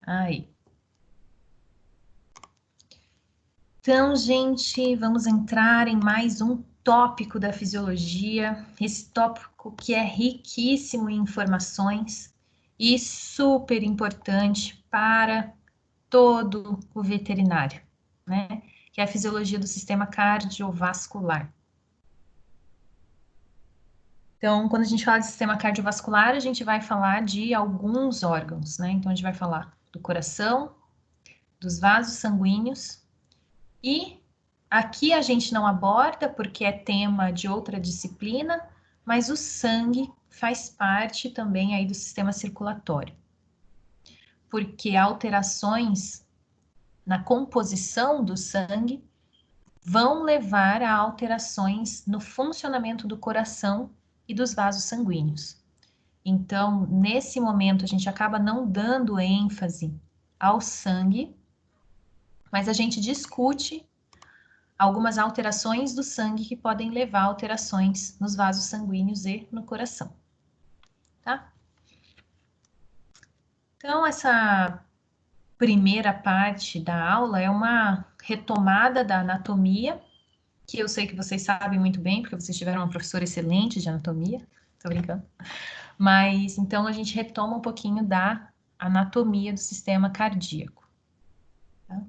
Aí. Então, gente, vamos entrar em mais um tópico da fisiologia. Esse tópico que é riquíssimo em informações e super importante para todo o veterinário, né? Que é a fisiologia do sistema cardiovascular. Então, quando a gente fala de sistema cardiovascular, a gente vai falar de alguns órgãos, né? Então, a gente vai falar do coração, dos vasos sanguíneos e aqui a gente não aborda porque é tema de outra disciplina, mas o sangue faz parte também aí do sistema circulatório. Porque alterações na composição do sangue vão levar a alterações no funcionamento do coração e dos vasos sanguíneos. Então, nesse momento, a gente acaba não dando ênfase ao sangue, mas a gente discute algumas alterações do sangue que podem levar a alterações nos vasos sanguíneos e no coração, tá? Então, essa primeira parte da aula é uma retomada da anatomia, que eu sei que vocês sabem muito bem, porque vocês tiveram uma professora excelente de anatomia, tô brincando. Mas, então, a gente retoma um pouquinho da anatomia do sistema cardíaco. Tá?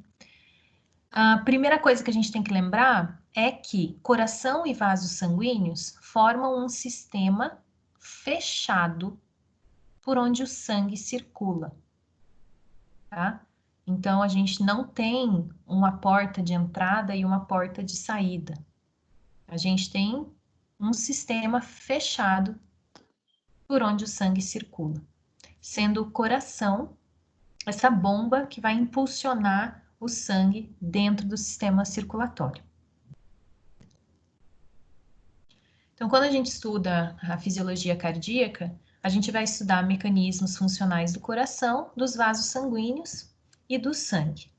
A primeira coisa que a gente tem que lembrar é que coração e vasos sanguíneos formam um sistema fechado por onde o sangue circula, tá? Então, a gente não tem uma porta de entrada e uma porta de saída. A gente tem um sistema fechado por onde o sangue circula, sendo o coração essa bomba que vai impulsionar o sangue dentro do sistema circulatório. Então, quando a gente estuda a fisiologia cardíaca, a gente vai estudar mecanismos funcionais do coração, dos vasos sanguíneos e do sangue.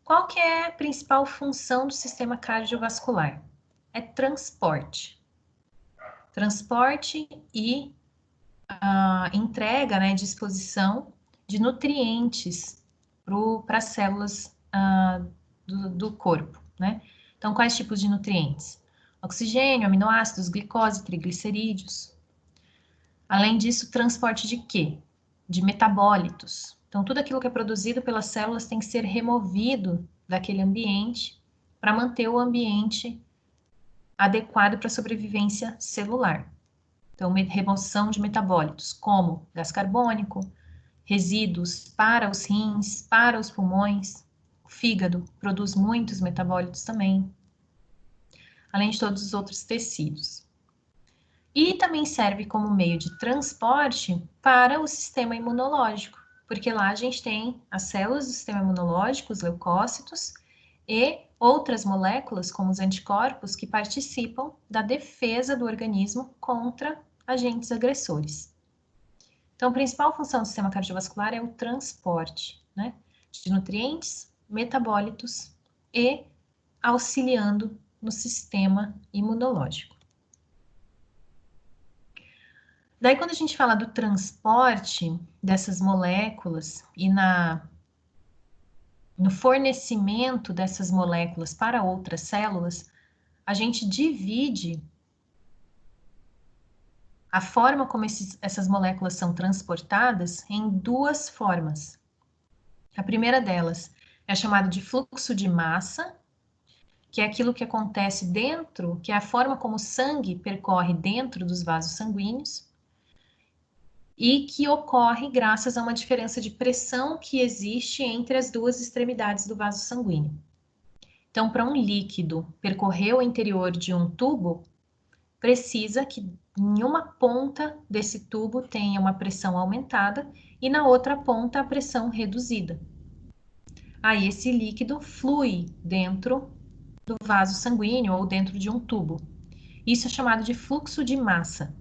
Qual que é a principal função do sistema cardiovascular? É transporte. Transporte e entrega, né, disposição de nutrientes para as células do corpo, né? Então, quais tipos de nutrientes? Oxigênio, aminoácidos, glicose, triglicerídeos. Além disso, transporte de quê? De metabólitos. Então, tudo aquilo que é produzido pelas células tem que ser removido daquele ambiente para manter o ambiente adequado para a sobrevivência celular. Então, remoção de metabólitos, como gás carbônico, resíduos para os rins, para os pulmões. O fígado produz muitos metabólitos também, além de todos os outros tecidos. E também serve como meio de transporte para o sistema imunológico, porque lá a gente tem as células do sistema imunológico, os leucócitos, e outras moléculas, como os anticorpos, que participam da defesa do organismo contra agentes agressores. Então, a principal função do sistema cardiovascular é o transporte, né, de nutrientes, metabólitos e auxiliando no sistema imunológico. Daí, quando a gente fala do transporte dessas moléculas e no fornecimento dessas moléculas para outras células, a gente divide a forma como essas moléculas são transportadas em duas formas. A primeira delas é chamada de fluxo de massa, que é aquilo que acontece dentro, que é a forma como o sangue percorre dentro dos vasos sanguíneos, e que ocorre graças a uma diferença de pressão que existe entre as duas extremidades do vaso sanguíneo. Então, para um líquido percorrer o interior de um tubo, precisa que em uma ponta desse tubo tenha uma pressão aumentada e na outra ponta a pressão reduzida. Aí esse líquido flui dentro do vaso sanguíneo ou dentro de um tubo. Isso é chamado de fluxo de massa.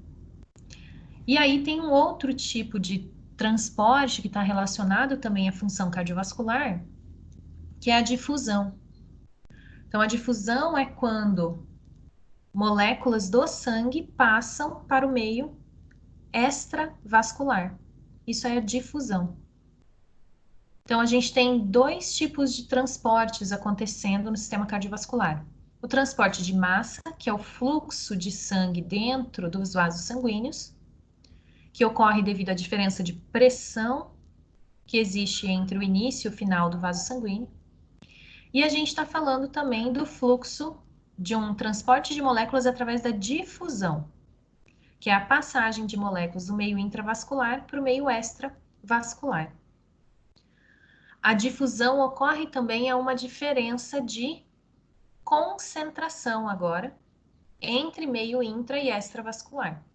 E aí tem um outro tipo de transporte que está relacionado também à função cardiovascular, que é a difusão. Então, a difusão é quando moléculas do sangue passam para o meio extravascular. Isso é a difusão. Então, a gente tem dois tipos de transportes acontecendo no sistema cardiovascular. O transporte de massa, que é o fluxo de sangue dentro dos vasos sanguíneos, que ocorre devido à diferença de pressão que existe entre o início e o final do vaso sanguíneo. E a gente está falando também do fluxo de um transporte de moléculas através da difusão, que é a passagem de moléculas do meio intravascular para o meio extravascular. A difusão ocorre também a uma diferença de concentração agora entre meio intra e extravascular.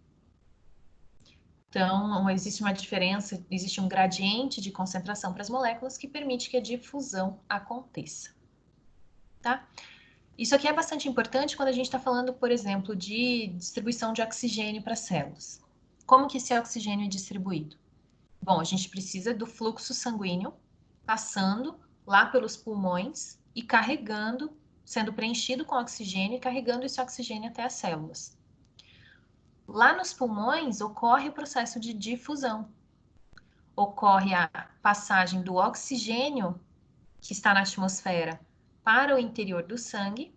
Então, existe uma diferença, existe um gradiente de concentração para as moléculas que permite que a difusão aconteça. Tá? Isso aqui é bastante importante quando a gente está falando, por exemplo, de distribuição de oxigênio para células. Como que esse oxigênio é distribuído? Bom, a gente precisa do fluxo sanguíneo passando lá pelos pulmões e carregando, sendo preenchido com oxigênio e carregando esse oxigênio até as células. Lá nos pulmões ocorre o processo de difusão. Ocorre a passagem do oxigênio que está na atmosfera para o interior do sangue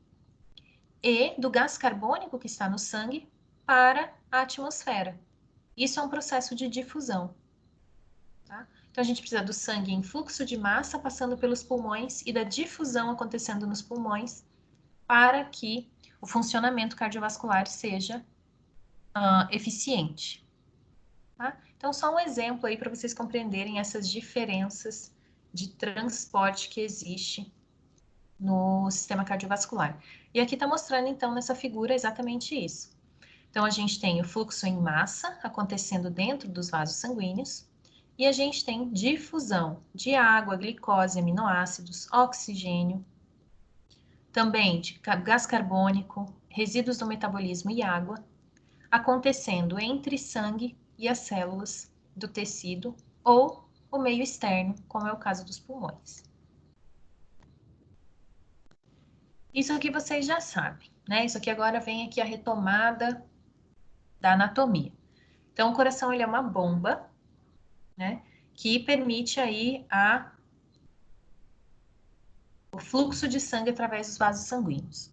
e do gás carbônico que está no sangue para a atmosfera. Isso é um processo de difusão. Tá? Então, a gente precisa do sangue em fluxo de massa passando pelos pulmões e da difusão acontecendo nos pulmões para que o funcionamento cardiovascular seja eficiente. Tá? Então, só um exemplo aí para vocês compreenderem essas diferenças de transporte que existe no sistema cardiovascular. E aqui está mostrando, então, nessa figura exatamente isso. Então, a gente tem o fluxo em massa acontecendo dentro dos vasos sanguíneos e a gente tem difusão de água, glicose, aminoácidos, oxigênio, também de gás carbônico, resíduos do metabolismo e água, acontecendo entre sangue e as células do tecido ou o meio externo, como é o caso dos pulmões. Isso aqui vocês já sabem, né? Isso aqui agora vem aqui a retomada da anatomia. Então, o coração ele é uma bomba, né? Que permite aí o fluxo de sangue através dos vasos sanguíneos.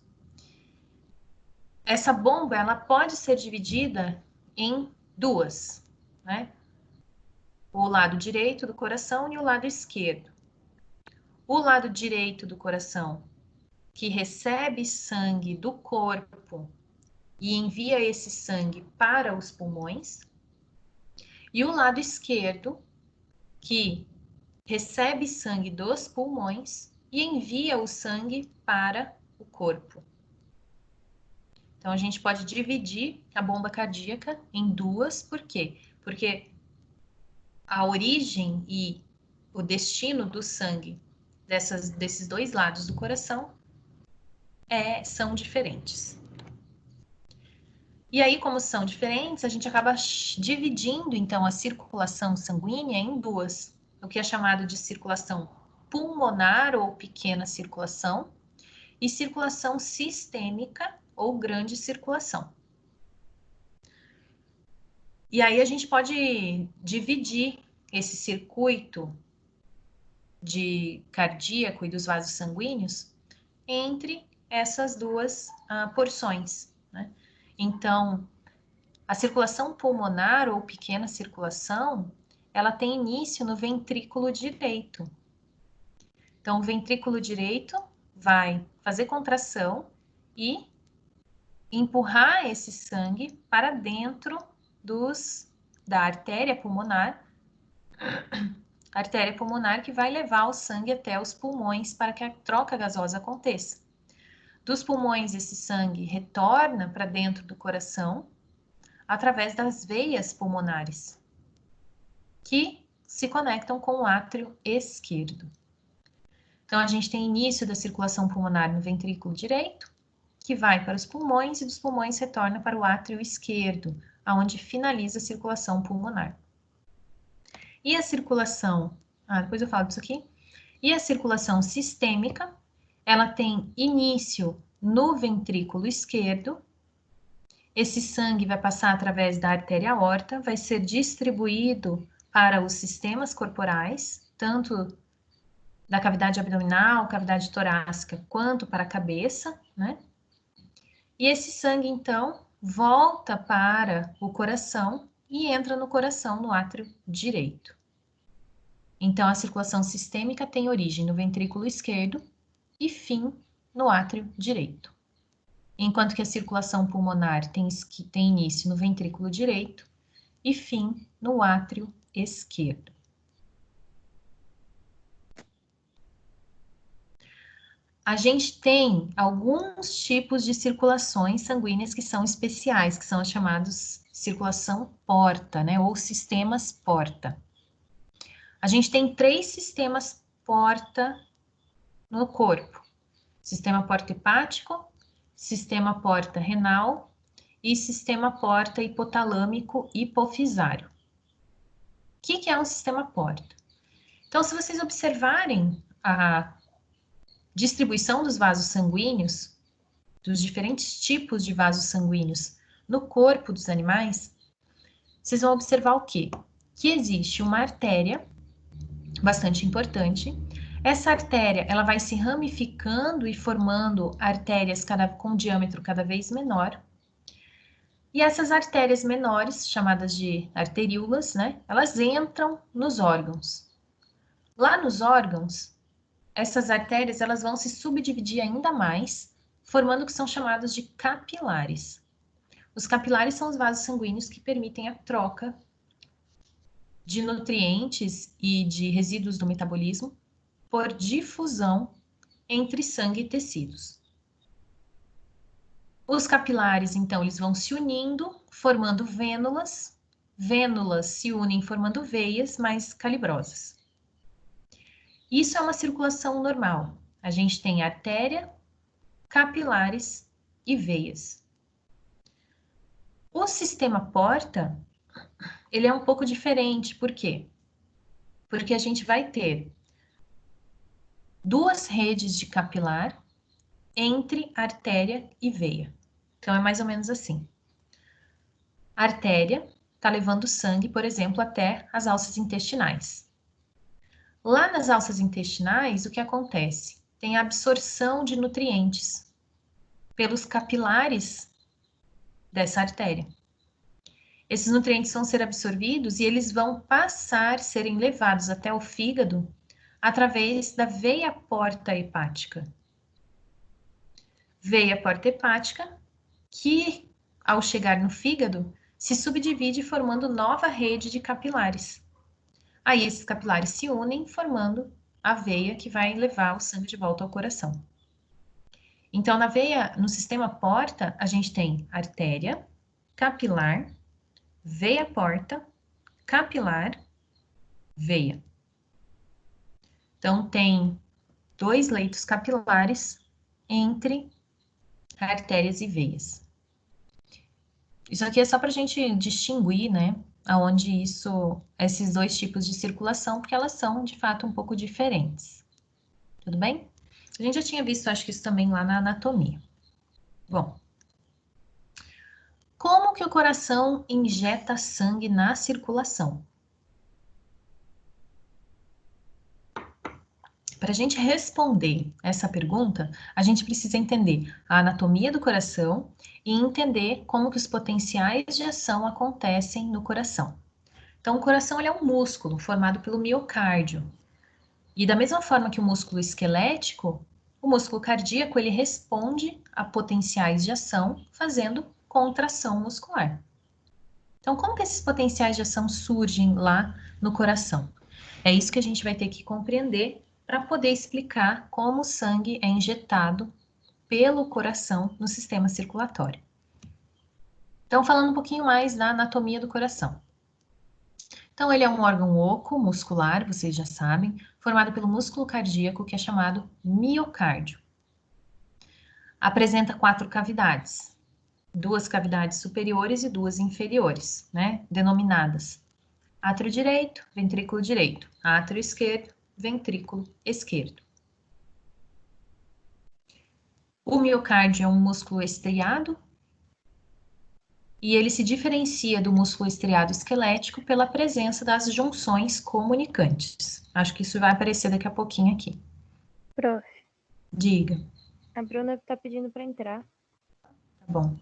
Essa bomba, ela pode ser dividida em duas, né? O lado direito do coração e o lado esquerdo. O lado direito do coração, que recebe sangue do corpo e envia esse sangue para os pulmões, e o lado esquerdo, que recebe sangue dos pulmões e envia o sangue para o corpo. Então, a gente pode dividir a bomba cardíaca em duas, por quê? Porque a origem e o destino do sangue desses dois lados do coração são diferentes. E aí, como são diferentes, a gente acaba dividindo, então, a circulação sanguínea em duas. O que é chamado de circulação pulmonar ou pequena circulação e circulação sistêmica ou grande circulação. E aí a gente pode dividir esse circuito de cardíaco e dos vasos sanguíneos entre essas duas porções, né? Então, a circulação pulmonar ou pequena circulação, ela tem início no ventrículo direito. Então, o ventrículo direito vai fazer contração e empurrar esse sangue para dentro da artéria pulmonar que vai levar o sangue até os pulmões para que a troca gasosa aconteça. Dos pulmões, esse sangue retorna para dentro do coração através das veias pulmonares, que se conectam com o átrio esquerdo. Então, a gente tem início da circulação pulmonar no ventrículo direito, que vai para os pulmões, e dos pulmões retorna para o átrio esquerdo, aonde finaliza a circulação pulmonar. E a circulação, depois eu falo disso aqui. E a circulação sistêmica, ela tem início no ventrículo esquerdo. Esse sangue vai passar através da artéria aorta, vai ser distribuído para os sistemas corporais, tanto da cavidade abdominal, cavidade torácica, quanto para a cabeça, né? E esse sangue, então, volta para o coração e entra no coração, no átrio direito. Então, a circulação sistêmica tem origem no ventrículo esquerdo e fim no átrio direito. Enquanto que a circulação pulmonar tem início no ventrículo direito e fim no átrio esquerdo. A gente tem alguns tipos de circulações sanguíneas que são especiais, que são os chamados circulação porta, né, ou sistemas porta. A gente tem 3 sistemas porta no corpo: sistema porta hepático, sistema porta renal e sistema porta hipotalâmico hipofisário. O que é um sistema porta? Então, se vocês observarem a distribuição dos vasos sanguíneos, dos diferentes tipos de vasos sanguíneos no corpo dos animais, vocês vão observar o quê? Que existe uma artéria bastante importante. Essa artéria, ela vai se ramificando e formando artérias com diâmetro cada vez menor. E essas artérias menores, chamadas de arteríolas, né? Elas entram nos órgãos. Lá nos órgãos, essas artérias, elas vão se subdividir ainda mais, formando o que são chamados de capilares. Os capilares são os vasos sanguíneos que permitem a troca de nutrientes e de resíduos do metabolismo por difusão entre sangue e tecidos. Os capilares, então, eles vão se unindo, formando vênulas. Vênulas se unem formando veias mais calibrosas. Isso é uma circulação normal. A gente tem artéria, capilares e veias. O sistema porta, ele é um pouco diferente. Por quê? Porque a gente vai ter 2 redes de capilar entre artéria e veia. Então, é mais ou menos assim. A artéria está levando sangue, por exemplo, até as alças intestinais. Lá nas alças intestinais, o que acontece? Tem a absorção de nutrientes pelos capilares dessa artéria. Esses nutrientes vão ser absorvidos e eles vão serem levados até o fígado através da veia porta hepática. Veia porta hepática que, ao chegar no fígado, se subdivide formando nova rede de capilares. Aí esses capilares se unem formando a veia que vai levar o sangue de volta ao coração. Então, na veia, no sistema porta, a gente tem artéria, capilar, veia porta, capilar, veia. Então, tem 2 leitos capilares entre artérias e veias. Isso aqui é só para a gente distinguir, né, aonde esses 2 tipos de circulação, porque elas são, de fato, um pouco diferentes. Tudo bem? A gente já tinha visto, acho que isso também lá na anatomia. Bom, como que o coração injeta sangue na circulação? Para a gente responder essa pergunta, a gente precisa entender a anatomia do coração e entender como que os potenciais de ação acontecem no coração. Então, o coração ele é um músculo formado pelo miocárdio. E da mesma forma que o músculo esquelético, o músculo cardíaco ele responde a potenciais de ação fazendo contração muscular. Então, como que esses potenciais de ação surgem lá no coração? É isso que a gente vai ter que compreender para poder explicar como o sangue é injetado pelo coração no sistema circulatório. Então, falando um pouquinho mais da anatomia do coração. Então, ele é um órgão oco, muscular, vocês já sabem, formado pelo músculo cardíaco, que é chamado miocárdio. Apresenta 4 cavidades, 2 cavidades superiores e 2 inferiores, né? Denominadas átrio direito, ventrículo direito, átrio esquerdo, ventrículo esquerdo. O miocárdio é um músculo estriado e ele se diferencia do músculo estriado esquelético pela presença das junções comunicantes. Acho que isso vai aparecer daqui a pouquinho aqui. Prof, Diga. a Bruna tá pedindo para entrar. Tá bom.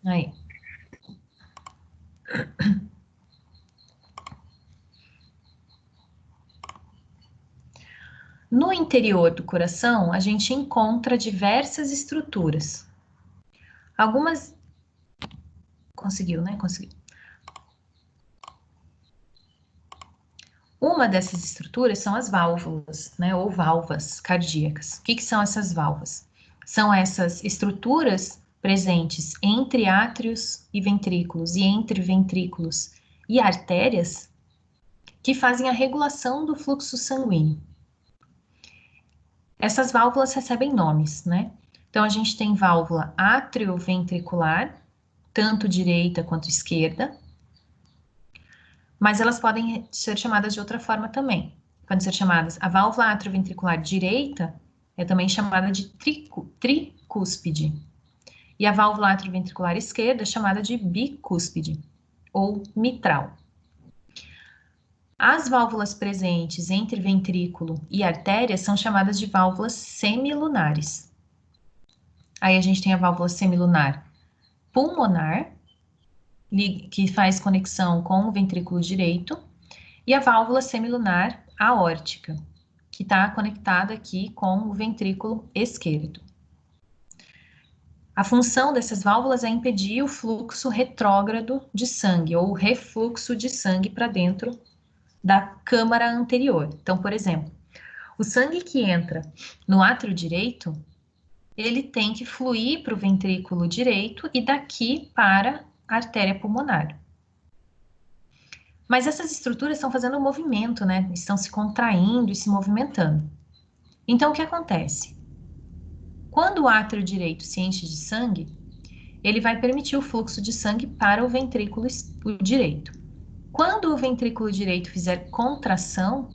Aí. No interior do coração, a gente encontra diversas estruturas. Algumas. Conseguiu, né? Conseguiu. Uma dessas estruturas são as válvulas, né? Ou válvulas cardíacas. O que que são essas válvulas? São essas estruturas presentes entre átrios e ventrículos, e entre ventrículos e artérias, que fazem a regulação do fluxo sanguíneo. Essas válvulas recebem nomes, né? Então, a gente tem válvula atrioventricular, tanto direita quanto esquerda, mas elas podem ser chamadas de outra forma também. Podem ser chamadas, a válvula atrioventricular direita é também chamada de tricúspide, e a válvula atrioventricular esquerda é chamada de bicúspide, ou mitral. As válvulas presentes entre ventrículo e artéria são chamadas de válvulas semilunares. Aí a gente tem a válvula semilunar pulmonar, que faz conexão com o ventrículo direito, e a válvula semilunar aórtica, que está conectada aqui com o ventrículo esquerdo. A função dessas válvulas é impedir o fluxo retrógrado de sangue, ou refluxo de sangue para dentro da câmara anterior. Então, por exemplo, o sangue que entra no átrio direito, ele tem que fluir para o ventrículo direito e daqui para a artéria pulmonar. Mas essas estruturas estão fazendo um movimento, né? Estão se contraindo e se movimentando. Então, o que acontece? Quando o átrio direito se enche de sangue, ele vai permitir o fluxo de sangue para o ventrículo direito. Quando o ventrículo direito fizer contração,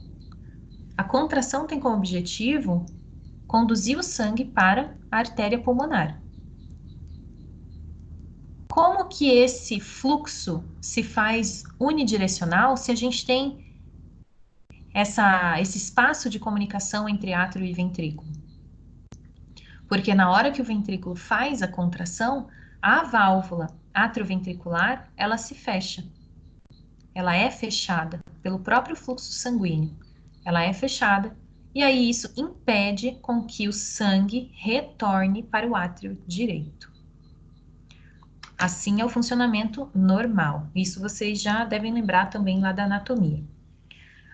a contração tem como objetivo conduzir o sangue para a artéria pulmonar. Como que esse fluxo se faz unidirecional se a gente tem esse espaço de comunicação entre átrio e ventrículo? Porque na hora que o ventrículo faz a contração, a válvula atrioventricular, ela se fecha. Ela é fechada pelo próprio fluxo sanguíneo. Ela é fechada e aí isso impede com que o sangue retorne para o átrio direito. Assim é o funcionamento normal. Isso vocês já devem lembrar também lá da anatomia.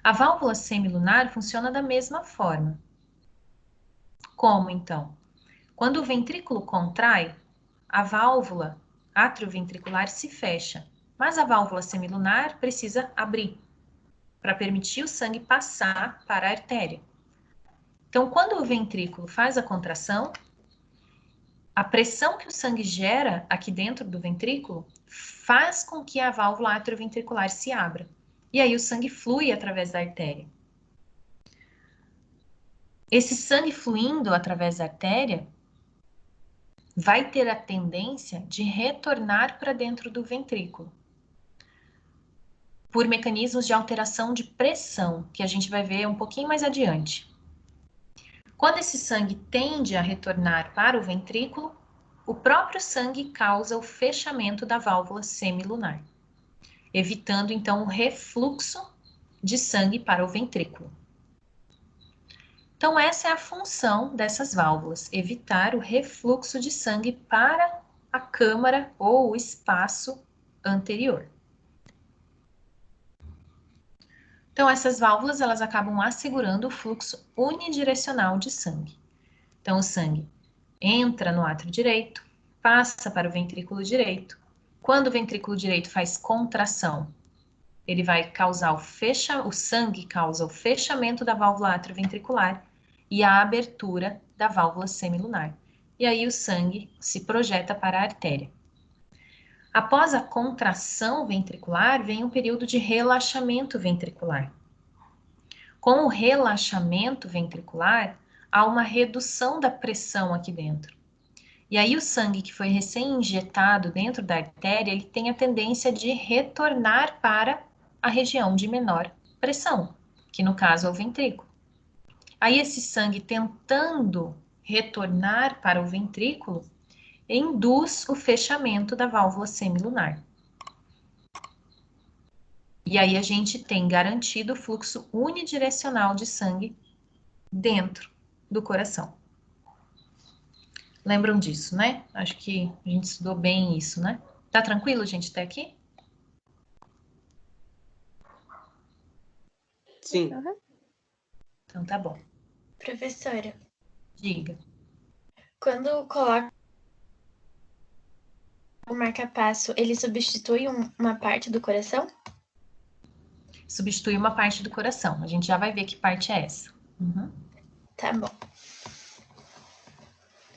A válvula semilunar funciona da mesma forma. Como então? Quando o ventrículo contrai, a válvula atrioventricular se fecha, mas a válvula semilunar precisa abrir para permitir o sangue passar para a artéria. Então, quando o ventrículo faz a contração, a pressão que o sangue gera aqui dentro do ventrículo faz com que a válvula atrioventricular se abra. E aí o sangue flui através da artéria. Esse sangue fluindo através da artéria vai ter a tendência de retornar para dentro do ventrículo por mecanismos de alteração de pressão, que a gente vai ver um pouquinho mais adiante. Quando esse sangue tende a retornar para o ventrículo, o próprio sangue causa o fechamento da válvula semilunar, evitando então o refluxo de sangue para o ventrículo. Então, essa é a função dessas válvulas, evitar o refluxo de sangue para a câmara ou o espaço anterior. Então, essas válvulas, elas acabam assegurando o fluxo unidirecional de sangue. Então, o sangue entra no átrio direito, passa para o ventrículo direito. Quando o ventrículo direito faz contração, ele vai causar o sangue causa o fechamento da válvula atrioventricular e a abertura da válvula semilunar. E aí o sangue se projeta para a artéria. Após a contração ventricular, vem um período de relaxamento ventricular. Com o relaxamento ventricular, há uma redução da pressão aqui dentro. E aí o sangue que foi recém-injetado dentro da artéria, ele tem a tendência de retornar para a região de menor pressão, que no caso é o ventrículo. Aí esse sangue tentando retornar para o ventrículo, induz o fechamento da válvula semilunar. E aí a gente tem garantido o fluxo unidirecional de sangue dentro do coração. Lembram disso, né? Acho que a gente estudou bem isso, né? Tá tranquilo, gente, até aqui? Sim. Uhum. Então tá bom. Professora, Diga. quando coloca o marca-passo, ele substitui uma parte do coração? Substitui uma parte do coração. A gente já vai ver que parte é essa. Uhum. Tá bom.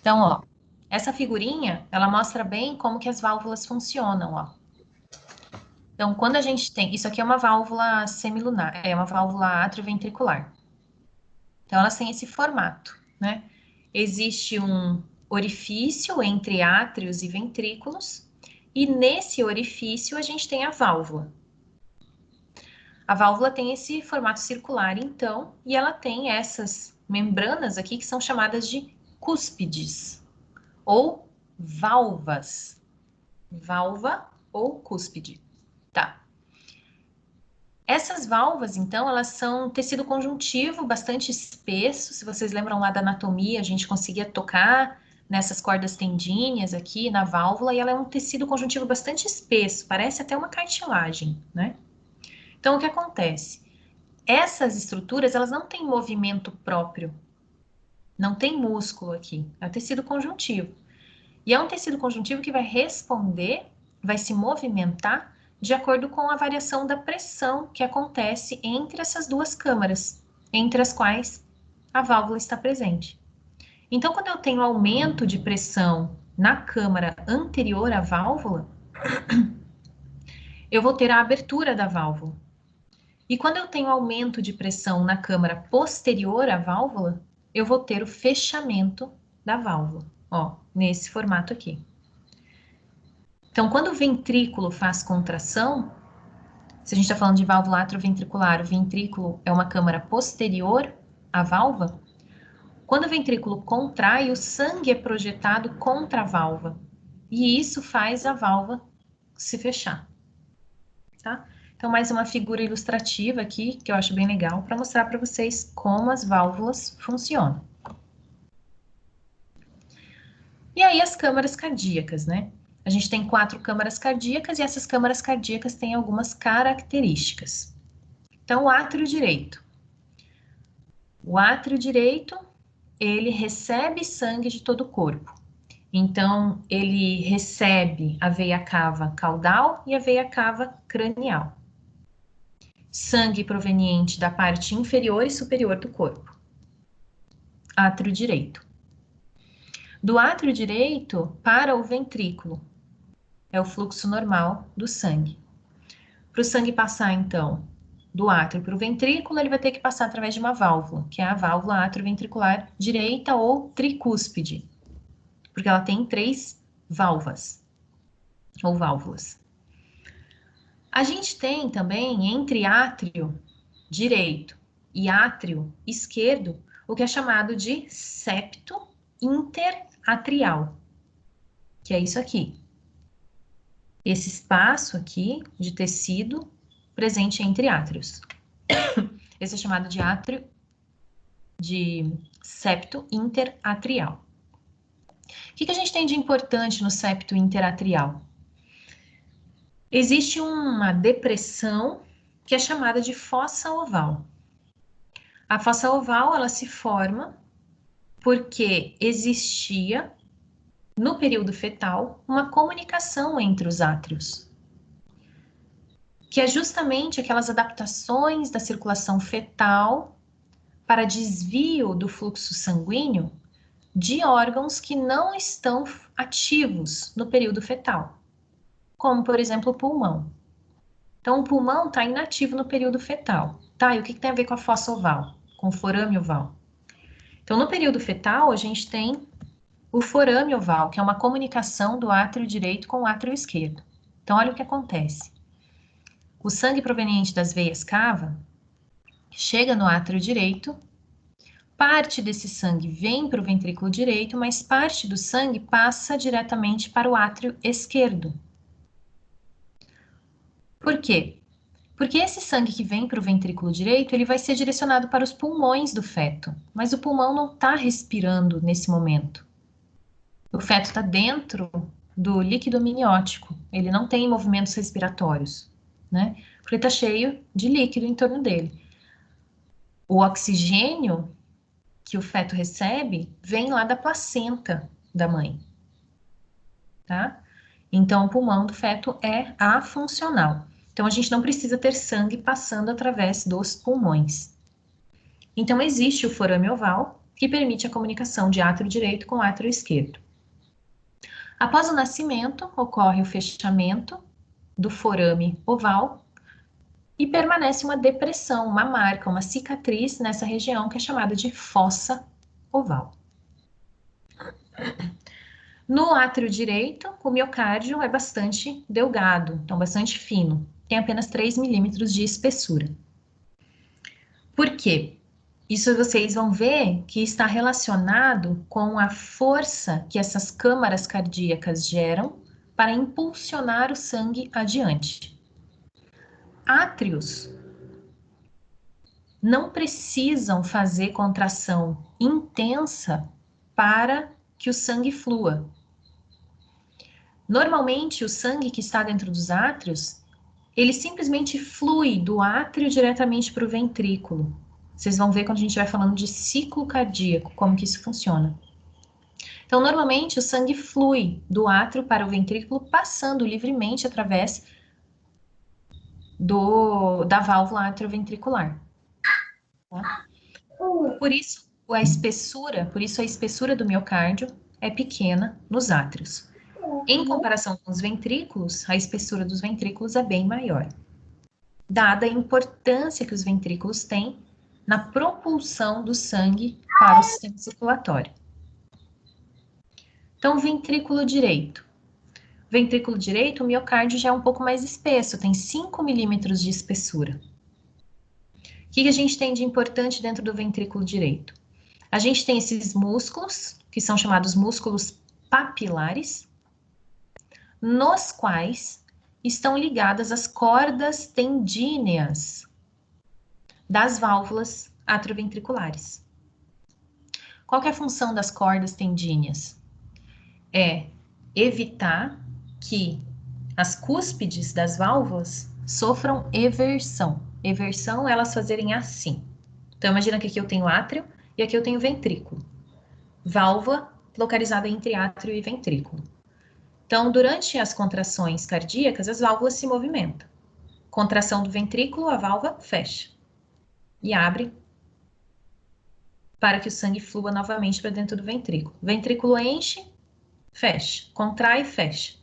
Então, ó, essa figurinha, ela mostra bem como que as válvulas funcionam, ó. Então, quando a gente tem... Isso aqui é uma válvula semilunar, é uma válvula atrioventricular. Então, elas têm esse formato, né? Existe um orifício entre átrios e ventrículos, e nesse orifício a gente tem a válvula. A válvula tem esse formato circular, então, e ela tem essas membranas aqui que são chamadas de cúspides, ou valvas. Valva ou cúspide, tá? Essas valvas, então, elas são tecido conjuntivo bastante espesso. Se vocês lembram lá da anatomia, a gente conseguia tocar nessas cordas tendíneas aqui na válvula, e ela é um tecido conjuntivo bastante espesso, parece até uma cartilagem, né? Então, o que acontece? Essas estruturas, elas não têm movimento próprio, não tem músculo aqui, é um tecido conjuntivo. E é um tecido conjuntivo que vai responder, vai se movimentar de acordo com a variação da pressão que acontece entre essas duas câmaras, entre as quais a válvula está presente. Então, quando eu tenho aumento de pressão na câmara anterior à válvula, eu vou ter a abertura da válvula. E quando eu tenho aumento de pressão na câmara posterior à válvula, eu vou ter o fechamento da válvula, ó, nesse formato aqui. Então, quando o ventrículo faz contração, se a gente está falando de válvula atrioventricular, o ventrículo é uma câmara posterior à válvula. Quando o ventrículo contrai, o sangue é projetado contra a válvula. E isso faz a válvula se fechar. Tá? Então, mais uma figura ilustrativa aqui, que eu acho bem legal, para mostrar para vocês como as válvulas funcionam. E aí, as câmaras cardíacas, né? A gente tem 4 câmaras cardíacas e essas câmaras cardíacas têm algumas características. Então, o átrio direito. O átrio direito, ele recebe sangue de todo o corpo. Então, ele recebe a veia cava caudal e a veia cava cranial. Sangue proveniente da parte inferior e superior do corpo. Átrio direito. Do átrio direito para o ventrículo. É o fluxo normal do sangue. Para o sangue passar, então, do átrio para o ventrículo, ele vai ter que passar através de uma válvula, que é a válvula atrioventricular direita ou tricúspide, porque ela tem 3 válvulas, ou válvulas. A gente tem também, entre átrio direito e átrio esquerdo, o que é chamado de septo interatrial, que é isso aqui. Esse espaço aqui de tecido presente entre átrios. Esse é chamado de átrio de septo interatrial. O que a gente tem de importante no septo interatrial? Existe uma depressão que é chamada de fossa oval. A fossa oval, ela se forma porque existia, no período fetal, uma comunicação entre os átrios, que é justamente aquelas adaptações da circulação fetal para desvio do fluxo sanguíneo de órgãos que não estão ativos no período fetal, como, por exemplo, o pulmão. Então, o pulmão está inativo no período fetal. Tá, e o que tem a ver com a fossa oval? Com o forame oval? Então, no período fetal, a gente tem o forame oval, que é uma comunicação do átrio direito com o átrio esquerdo. Então, olha o que acontece. O sangue proveniente das veias cava chega no átrio direito, parte desse sangue vem para o ventrículo direito, mas parte do sangue passa diretamente para o átrio esquerdo. Por quê? Porque esse sangue que vem para o ventrículo direito, ele vai ser direcionado para os pulmões do feto, mas o pulmão não está respirando nesse momento. O feto está dentro do líquido amniótico, ele não tem movimentos respiratórios, né? Porque está cheio de líquido em torno dele. O oxigênio que o feto recebe vem lá da placenta da mãe, tá? Então, o pulmão do feto é afuncional. Então, a gente não precisa ter sangue passando através dos pulmões. Então, existe o forame oval, que permite a comunicação de átrio direito com átrio esquerdo. Após o nascimento, ocorre o fechamento do forame oval e permanece uma depressão, uma marca, uma cicatriz nessa região que é chamada de fossa oval. No átrio direito, o miocárdio é bastante delgado, então bastante fino, tem apenas 3 milímetros de espessura. Por quê? Isso vocês vão ver que está relacionado com a força que essas câmaras cardíacas geram para impulsionar o sangue adiante. Átrios não precisam fazer contração intensa para que o sangue flua. Normalmente, o sangue que está dentro dos átrios, ele simplesmente flui do átrio diretamente para o ventrículo. Vocês vão ver quando a gente vai falando de ciclo cardíaco, como que isso funciona. Então, normalmente, o sangue flui do átrio para o ventrículo, passando livremente através da válvula atrioventricular. Tá? Por isso a espessura do miocárdio é pequena nos átrios. Em comparação com os ventrículos, a espessura dos ventrículos é bem maior, dada a importância que os ventrículos têm na propulsão do sangue para o sistema circulatório. Então, ventrículo direito. Ventrículo direito, o miocárdio já é um pouco mais espesso, tem 5 milímetros de espessura. O que a gente tem de importante dentro do ventrículo direito? A gente tem esses músculos, que são chamados músculos papilares, nos quais estão ligadas as cordas tendíneas das válvulas atrioventriculares. Qual que é a função das cordas tendíneas? É evitar que as cúspides das válvulas sofram eversão. Eversão é elas fazerem assim. Então, imagina que aqui eu tenho átrio e aqui eu tenho ventrículo. Válvula localizada entre átrio e ventrículo. Então, durante as contrações cardíacas, as válvulas se movimentam. Contração do ventrículo, a válvula fecha e abre para que o sangue flua novamente para dentro do ventrículo. O ventrículo enche, fecha, contrai, fecha,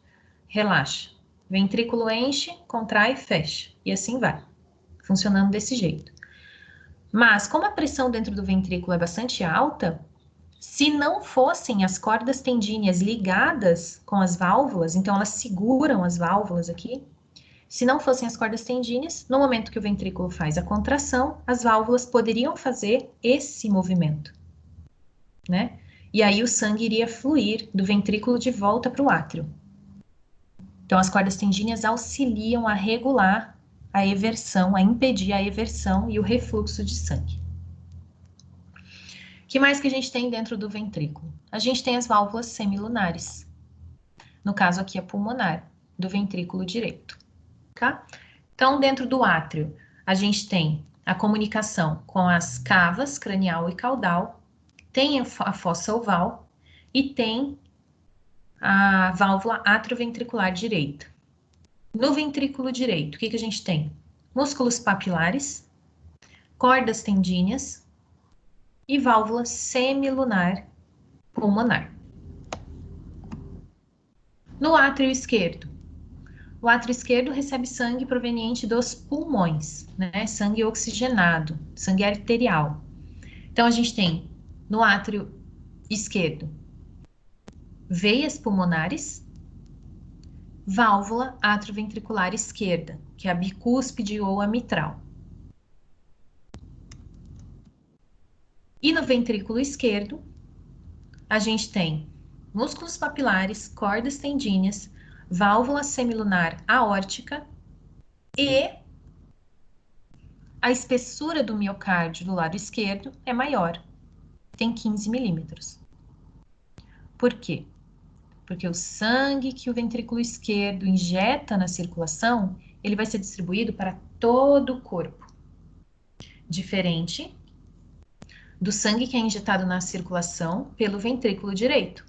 relaxa. Ventrículo enche, contrai, fecha, e assim vai, funcionando desse jeito. Mas, como a pressão dentro do ventrículo é bastante alta, se não fossem as cordas tendíneas ligadas com as válvulas, então elas seguram as válvulas aqui, se não fossem as cordas tendíneas, no momento que o ventrículo faz a contração, as válvulas poderiam fazer esse movimento, né? E aí o sangue iria fluir do ventrículo de volta para o átrio. Então, as cordas tendíneas auxiliam a regular a eversão, a impedir a eversão e o refluxo de sangue. O que mais que a gente tem dentro do ventrículo? A gente tem as válvulas semilunares. No caso aqui, a pulmonar, do ventrículo direito. Tá? Então, dentro do átrio, a gente tem a comunicação com as cavas cranial e caudal, tem a fossa oval e tem a válvula atrioventricular direita. No ventrículo direito, o que a gente tem? Músculos papilares, cordas tendíneas e válvula semilunar pulmonar. No átrio esquerdo, o átrio esquerdo recebe sangue proveniente dos pulmões, né? Sangue oxigenado, sangue arterial. Então, a gente tem no átrio esquerdo veias pulmonares, válvula atrioventricular esquerda, que é a bicúspide ou a mitral. E no ventrículo esquerdo, a gente tem músculos papilares, cordas tendíneas, válvula semilunar aórtica e a espessura do miocárdio do lado esquerdo é maior, tem 15 milímetros. Por quê? Porque o sangue que o ventrículo esquerdo injeta na circulação, ele vai ser distribuído para todo o corpo. Diferente do sangue que é injetado na circulação pelo ventrículo direito.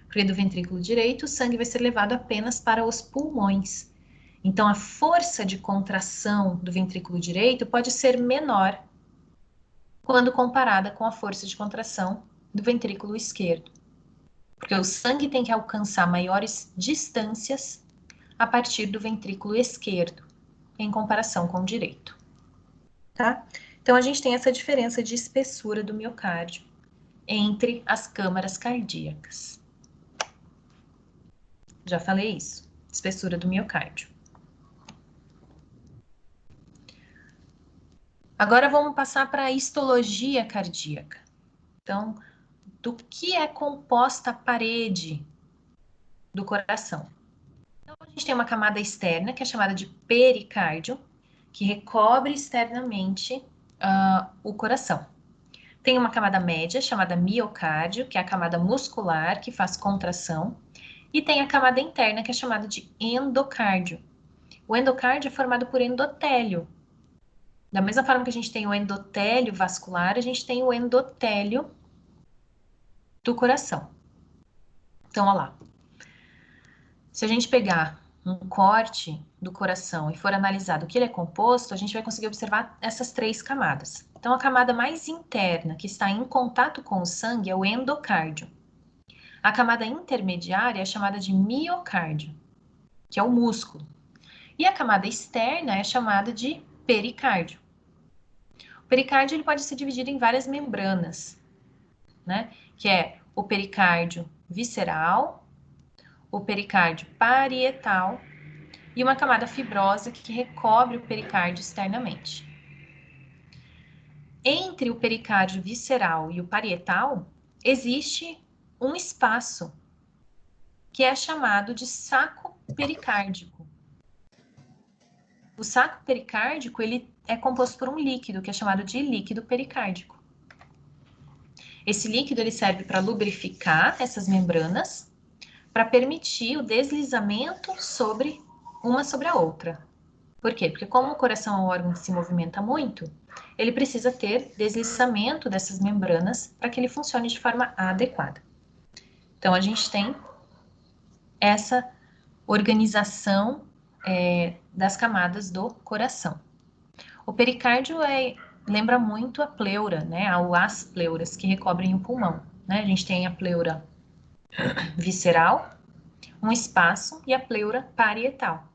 Porque do ventrículo direito, o sangue vai ser levado apenas para os pulmões. Então, a força de contração do ventrículo direito pode ser menor quando comparada com a força de contração do ventrículo esquerdo. Porque o sangue tem que alcançar maiores distâncias a partir do ventrículo esquerdo, em comparação com o direito. Tá? Então, a gente tem essa diferença de espessura do miocárdio entre as câmaras cardíacas. Já falei isso, espessura do miocárdio. Agora vamos passar para a histologia cardíaca. Então, do que é composta a parede do coração? Então, a gente tem uma camada externa, que é chamada de pericárdio, que recobre externamente o coração. Tem uma camada média, chamada miocárdio, que é a camada muscular, que faz contração. E tem a camada interna, que é chamada de endocárdio. O endocárdio é formado por endotélio. Da mesma forma que a gente tem o endotélio vascular, a gente tem o endotélio do coração. Então, olha lá. Se a gente pegar um corte do coração e for analisar do que ele é composto, a gente vai conseguir observar essas três camadas. Então, a camada mais interna, que está em contato com o sangue, é o endocárdio. A camada intermediária é chamada de miocárdio, que é o músculo. E a camada externa é chamada de pericárdio. O pericárdio ele pode ser dividido em várias membranas, né? Que é o pericárdio visceral, o pericárdio parietal e uma camada fibrosa que recobre o pericárdio externamente. Entre o pericárdio visceral e o parietal, existe um espaço que é chamado de saco pericárdico. O saco pericárdico ele é composto por um líquido que é chamado de líquido pericárdico. Esse líquido ele serve para lubrificar essas membranas, para permitir o deslizamento uma sobre a outra. Por quê? Porque como o coração é um órgão que se movimenta muito, ele precisa ter deslizamento dessas membranas para que ele funcione de forma adequada. Então, a gente tem essa organização das camadas do coração. O pericárdio lembra muito a pleura, né? Ou as pleuras que recobrem o pulmão, né? A gente tem a pleura visceral, um espaço e a pleura parietal,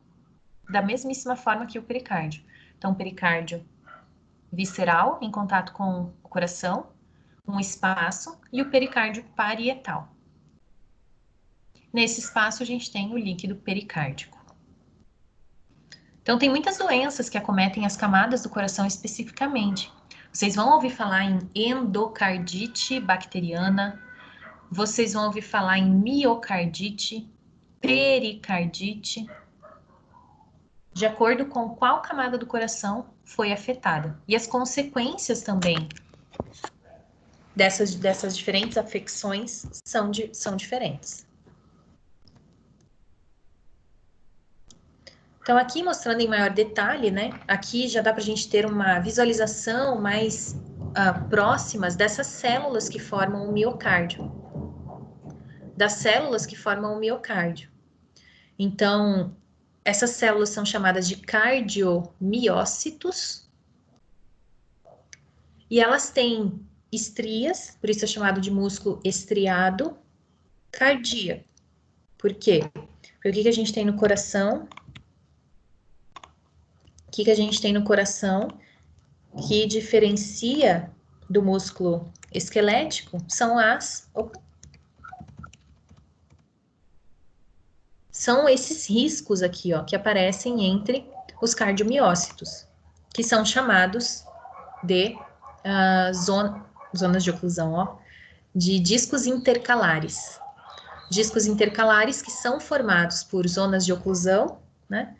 da mesmíssima forma que o pericárdio. Então, o pericárdio visceral, em contato com o coração, um espaço, e o pericárdio parietal. Nesse espaço, a gente tem o líquido pericárdico. Então, tem muitas doenças que acometem as camadas do coração especificamente. Vocês vão ouvir falar em endocardite bacteriana, vocês vão ouvir falar em miocardite, pericardite, de acordo com qual camada do coração foi afetada. E as consequências também dessas diferentes afecções são diferentes. Então, aqui mostrando em maior detalhe, né? Aqui já dá para a gente ter uma visualização mais próximas dessas células que formam o miocárdio. Das células que formam o miocárdio. Então, essas células são chamadas de cardiomiócitos. E elas têm estrias, por isso é chamado de músculo estriado cardíaco. Por quê? Porque o que a gente tem no coração? O que a gente tem no coração que diferencia do músculo esquelético são as são esses riscos aqui, ó, que aparecem entre os cardiomiócitos, que são chamados de zonas de oclusão, ó, de discos intercalares. Discos intercalares que são formados por zonas de oclusão, né,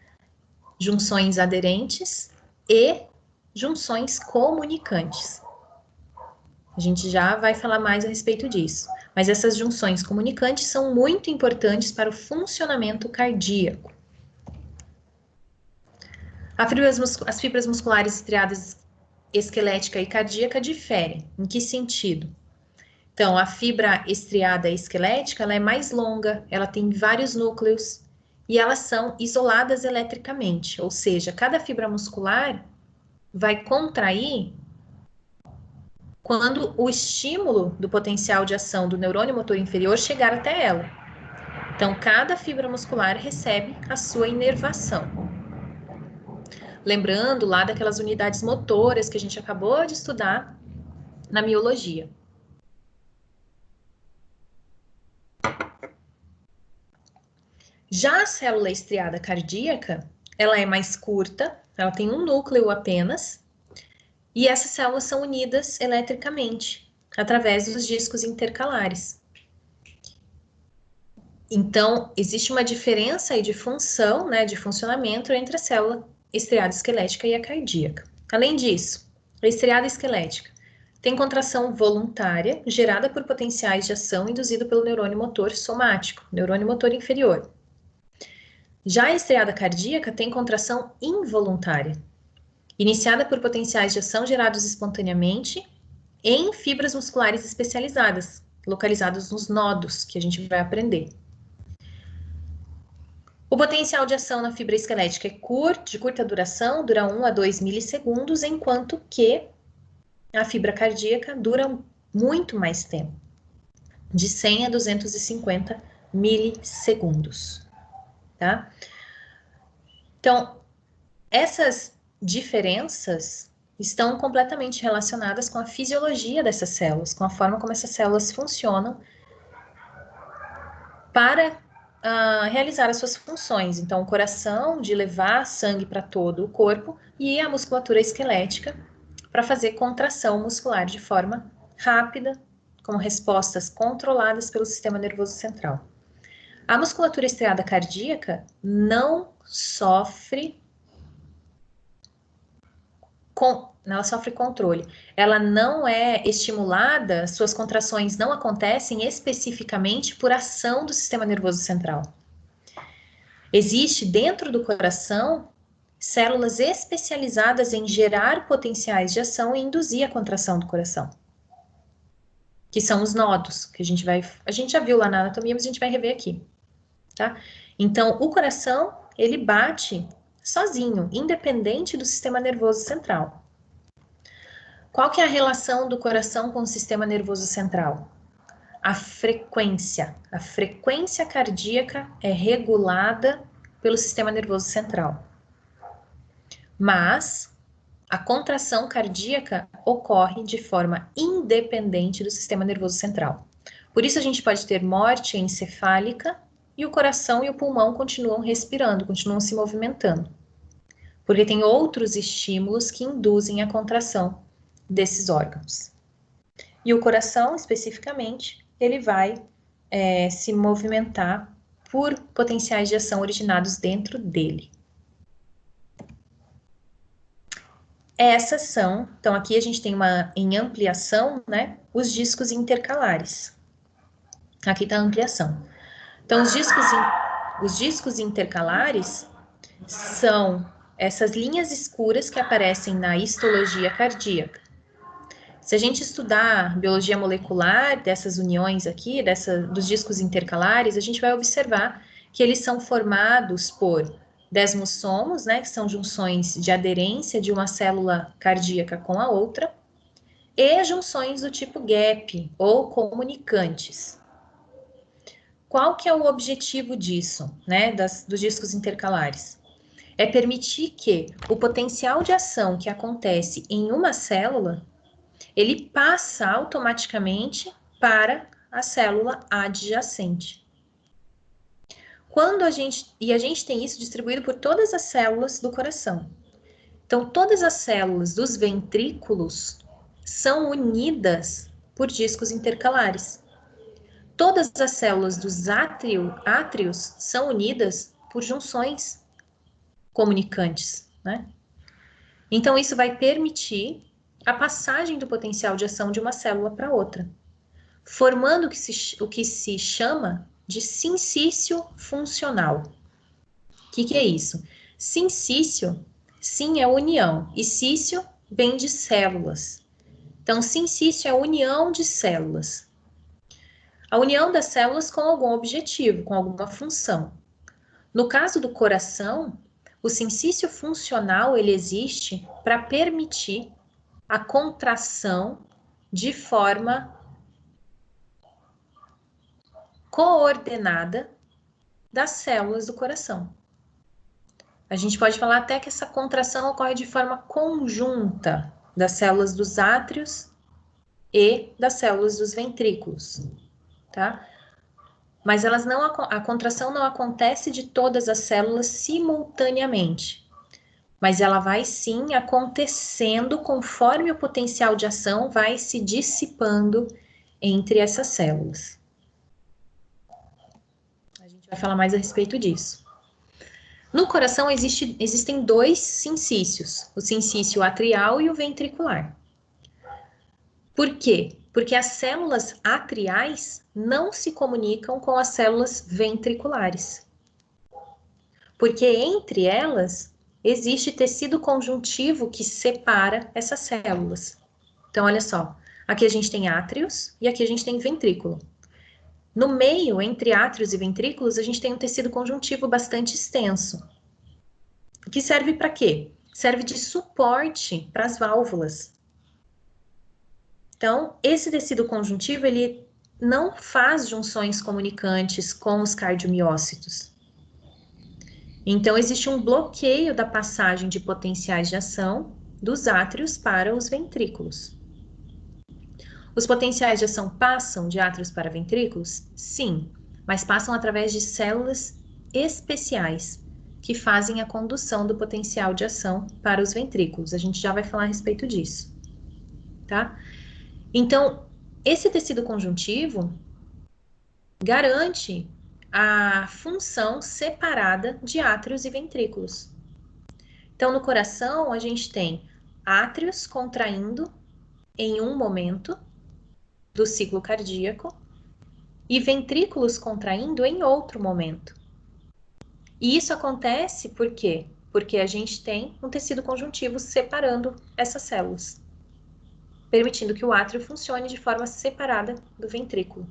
junções aderentes e junções comunicantes. A gente já vai falar mais a respeito disso. Mas essas junções comunicantes são muito importantes para o funcionamento cardíaco. As fibras musculares estriadas esquelética e cardíaca diferem. Em que sentido? Então, a fibra estriada esquelética, ela é mais longa, ela tem vários núcleos e elas são isoladas eletricamente, ou seja, cada fibra muscular vai contrair quando o estímulo do potencial de ação do neurônio motor inferior chegar até ela. Então, cada fibra muscular recebe a sua inervação. Lembrando lá daquelas unidades motoras que a gente acabou de estudar na miologia. Já a célula estriada cardíaca, ela é mais curta, ela tem um núcleo apenas, e essas células são unidas eletricamente, através dos discos intercalares. Então, existe uma diferença aí de função, né, de funcionamento entre a célula estriada esquelética e a cardíaca. Além disso, a estriada esquelética tem contração voluntária gerada por potenciais de ação induzido pelo neurônio motor somático, neurônio motor inferior. Já a estriada cardíaca tem contração involuntária, iniciada por potenciais de ação gerados espontaneamente em fibras musculares especializadas, localizados nos nodos, que a gente vai aprender. O potencial de ação na fibra esquelética é de curta duração, dura 1 a 2 milissegundos, enquanto que a fibra cardíaca dura muito mais tempo, de 100 a 250 milissegundos, tá? Então, essas diferenças estão completamente relacionadas com a fisiologia dessas células, com a forma como essas células funcionam para realizar as suas funções. Então, o coração de levar sangue para todo o corpo e a musculatura esquelética para fazer contração muscular de forma rápida, com respostas controladas pelo sistema nervoso central. A musculatura estriada cardíaca não sofre ela sofre controle. Ela não é estimulada, suas contrações não acontecem especificamente por ação do sistema nervoso central. Existe dentro do coração células especializadas em gerar potenciais de ação e induzir a contração do coração, que são os nodos, que a gente já viu lá na anatomia, mas a gente vai rever aqui, tá? Então, o coração, ele bate sozinho, independente do sistema nervoso central. Qual que é a relação do coração com o sistema nervoso central? A frequência cardíaca é regulada pelo sistema nervoso central. Mas a contração cardíaca ocorre de forma independente do sistema nervoso central. Por isso a gente pode ter morte encefálica e o coração e o pulmão continuam respirando, continuam se movimentando. Porque tem outros estímulos que induzem a contração desses órgãos. E o coração, especificamente, ele vai se movimentar por potenciais de ação originados dentro dele. Essas são, então aqui a gente tem em ampliação, né, os discos intercalares. Aqui está a ampliação. Então, os discos intercalares são essas linhas escuras que aparecem na histologia cardíaca. Se a gente estudar biologia molecular dessas uniões aqui, dos discos intercalares, a gente vai observar que eles são formados por desmossomos, né, que são junções de aderência de uma célula cardíaca com a outra, e junções do tipo gap, ou comunicantes. Qual que é o objetivo disso, né, dos discos intercalares? É permitir que o potencial de ação que acontece em uma célula, ele passa automaticamente para a célula adjacente. a gente tem isso distribuído por todas as células do coração. Então, todas as células dos ventrículos são unidas por discos intercalares. Todas as células dos átrios são unidas por junções comunicantes, né? Então, isso vai permitir a passagem do potencial de ação de uma célula para outra, formando o que se chama de sincício funcional. O que é isso? Sincício, sim, é união, e cício vem de células. Então, sincício é a união de células. A união das células com algum objetivo, com alguma função. No caso do coração, o sincício funcional ele existe para permitir a contração de forma coordenada das células do coração. A gente pode falar até que essa contração ocorre de forma conjunta das células dos átrios e das células dos ventrículos, tá? Mas a contração não acontece de todas as células simultaneamente, mas ela vai sim acontecendo conforme o potencial de ação vai se dissipando entre essas células. A gente vai falar mais a respeito disso. No coração existem dois sincícios, o sincício atrial e o ventricular. Por quê? Porque as células atriais não se comunicam com as células ventriculares. Porque entre elas existe tecido conjuntivo que separa essas células. Então, olha só, aqui a gente tem átrios e aqui a gente tem ventrículo. No meio, entre átrios e ventrículos, a gente tem um tecido conjuntivo bastante extenso. Que serve para quê? Serve de suporte para as válvulas. Então, esse tecido conjuntivo, ele não faz junções comunicantes com os cardiomiócitos. Então, existe um bloqueio da passagem de potenciais de ação dos átrios para os ventrículos. Os potenciais de ação passam de átrios para ventrículos? Sim, mas passam através de células especiais que fazem a condução do potencial de ação para os ventrículos. A gente já vai falar a respeito disso, tá? Então, esse tecido conjuntivo garante a função separada de átrios e ventrículos. Então, no coração, a gente tem átrios contraindo em um momento do ciclo cardíaco e ventrículos contraindo em outro momento. E isso acontece por quê? Porque a gente tem um tecido conjuntivo separando essas células, permitindo que o átrio funcione de forma separada do ventrículo.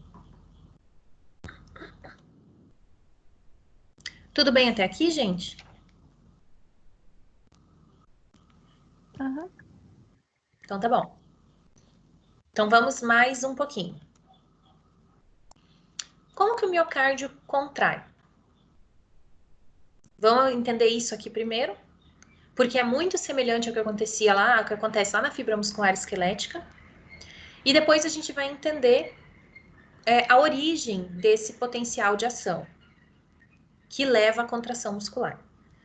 Tudo bem até aqui, gente? Aham. Então tá bom. Então vamos mais um pouquinho. Como que o miocárdio contrai? Vamos entender isso aqui primeiro, porque é muito semelhante ao que acontecia lá, ao que acontece lá na fibra muscular esquelética. E depois a gente vai entender a origem desse potencial de ação que leva à contração muscular.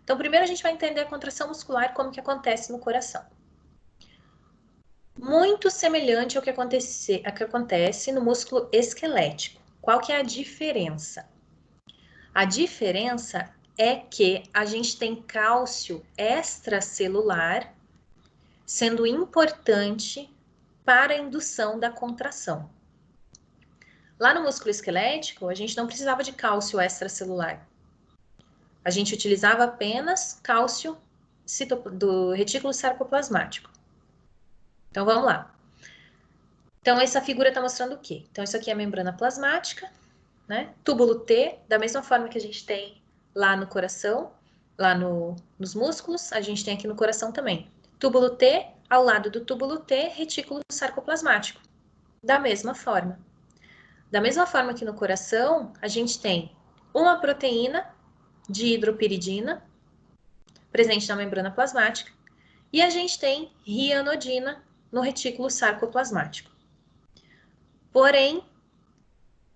Então, primeiro a gente vai entender a contração muscular, como que acontece no coração. Muito semelhante ao que acontece no músculo esquelético. Qual que é a diferença? A diferença é que a gente tem cálcio extracelular sendo importante para a indução da contração. Lá no músculo esquelético, a gente não precisava de cálcio extracelular. A gente utilizava apenas cálcio do retículo sarcoplasmático. Então, vamos lá. Então, essa figura está mostrando o quê? Então, isso aqui é a membrana plasmática, né? Túbulo T, da mesma forma que a gente tem lá no coração, lá nos músculos, a gente tem aqui no coração também. Túbulo T, ao lado do túbulo T, retículo sarcoplasmático. Da mesma forma. Da mesma forma que no coração, a gente tem uma proteína de hidropiridina presente na membrana plasmática e a gente tem rianodina no retículo sarcoplasmático. Porém,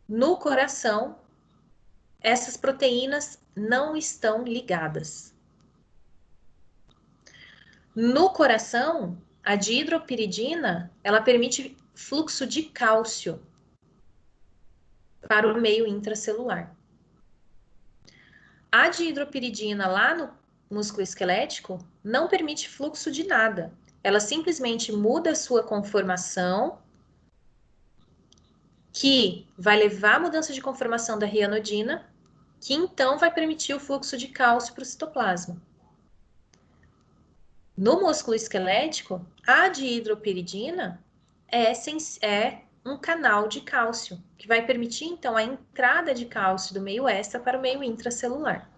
no coração, essas proteínas não estão ligadas. No coração, a dihidropiridina, ela permite fluxo de cálcio para o meio intracelular. A dihidropiridina lá no músculo esquelético não permite fluxo de nada. Ela simplesmente muda a sua conformação, que vai levar à mudança de conformação da rianodina, que então vai permitir o fluxo de cálcio para o citoplasma. No músculo esquelético, a dihidropiridina é um canal de cálcio, que vai permitir, então, a entrada de cálcio do meio extra para o meio intracelular.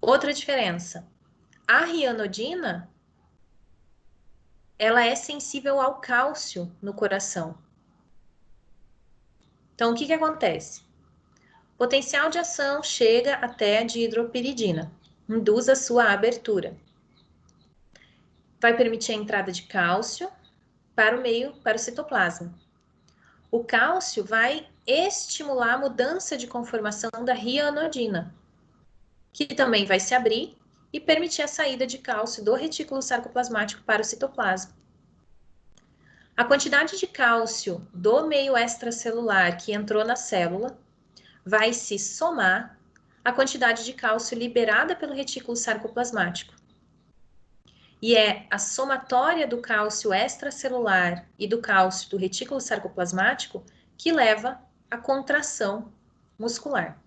Outra diferença, a rianodina, ela é sensível ao cálcio no coração. Então, o que acontece? O potencial de ação chega até a dihidropiridina, induz a sua abertura. Vai permitir a entrada de cálcio para o citoplasma. O cálcio vai estimular a mudança de conformação da rianodina, que também vai se abrir e permitir a saída de cálcio do retículo sarcoplasmático para o citoplasma. A quantidade de cálcio do meio extracelular que entrou na célula vai se somar à quantidade de cálcio liberada pelo retículo sarcoplasmático. E é a somatória do cálcio extracelular e do cálcio do retículo sarcoplasmático que leva à contração muscular.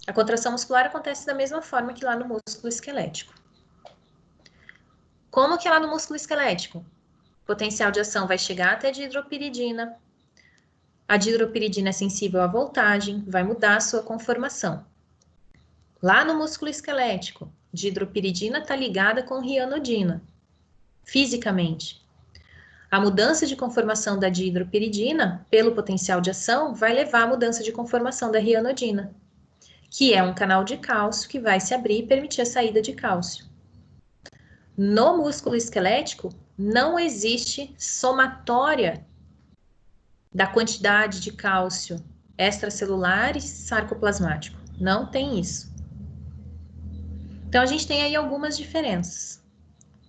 A contração muscular acontece da mesma forma que lá no músculo esquelético. Como que é lá no músculo esquelético? O potencial de ação vai chegar até a dihidropiridina. A dihidropiridina é sensível à voltagem, vai mudar a sua conformação. Lá no músculo esquelético, dihidropiridina está ligada com rianodina, fisicamente. A mudança de conformação da dihidropiridina, pelo potencial de ação, vai levar à mudança de conformação da rianodina, que é um canal de cálcio que vai se abrir e permitir a saída de cálcio. No músculo esquelético, não existe somatória da quantidade de cálcio extracelular e sarcoplasmático. Não tem isso. Então, a gente tem aí algumas diferenças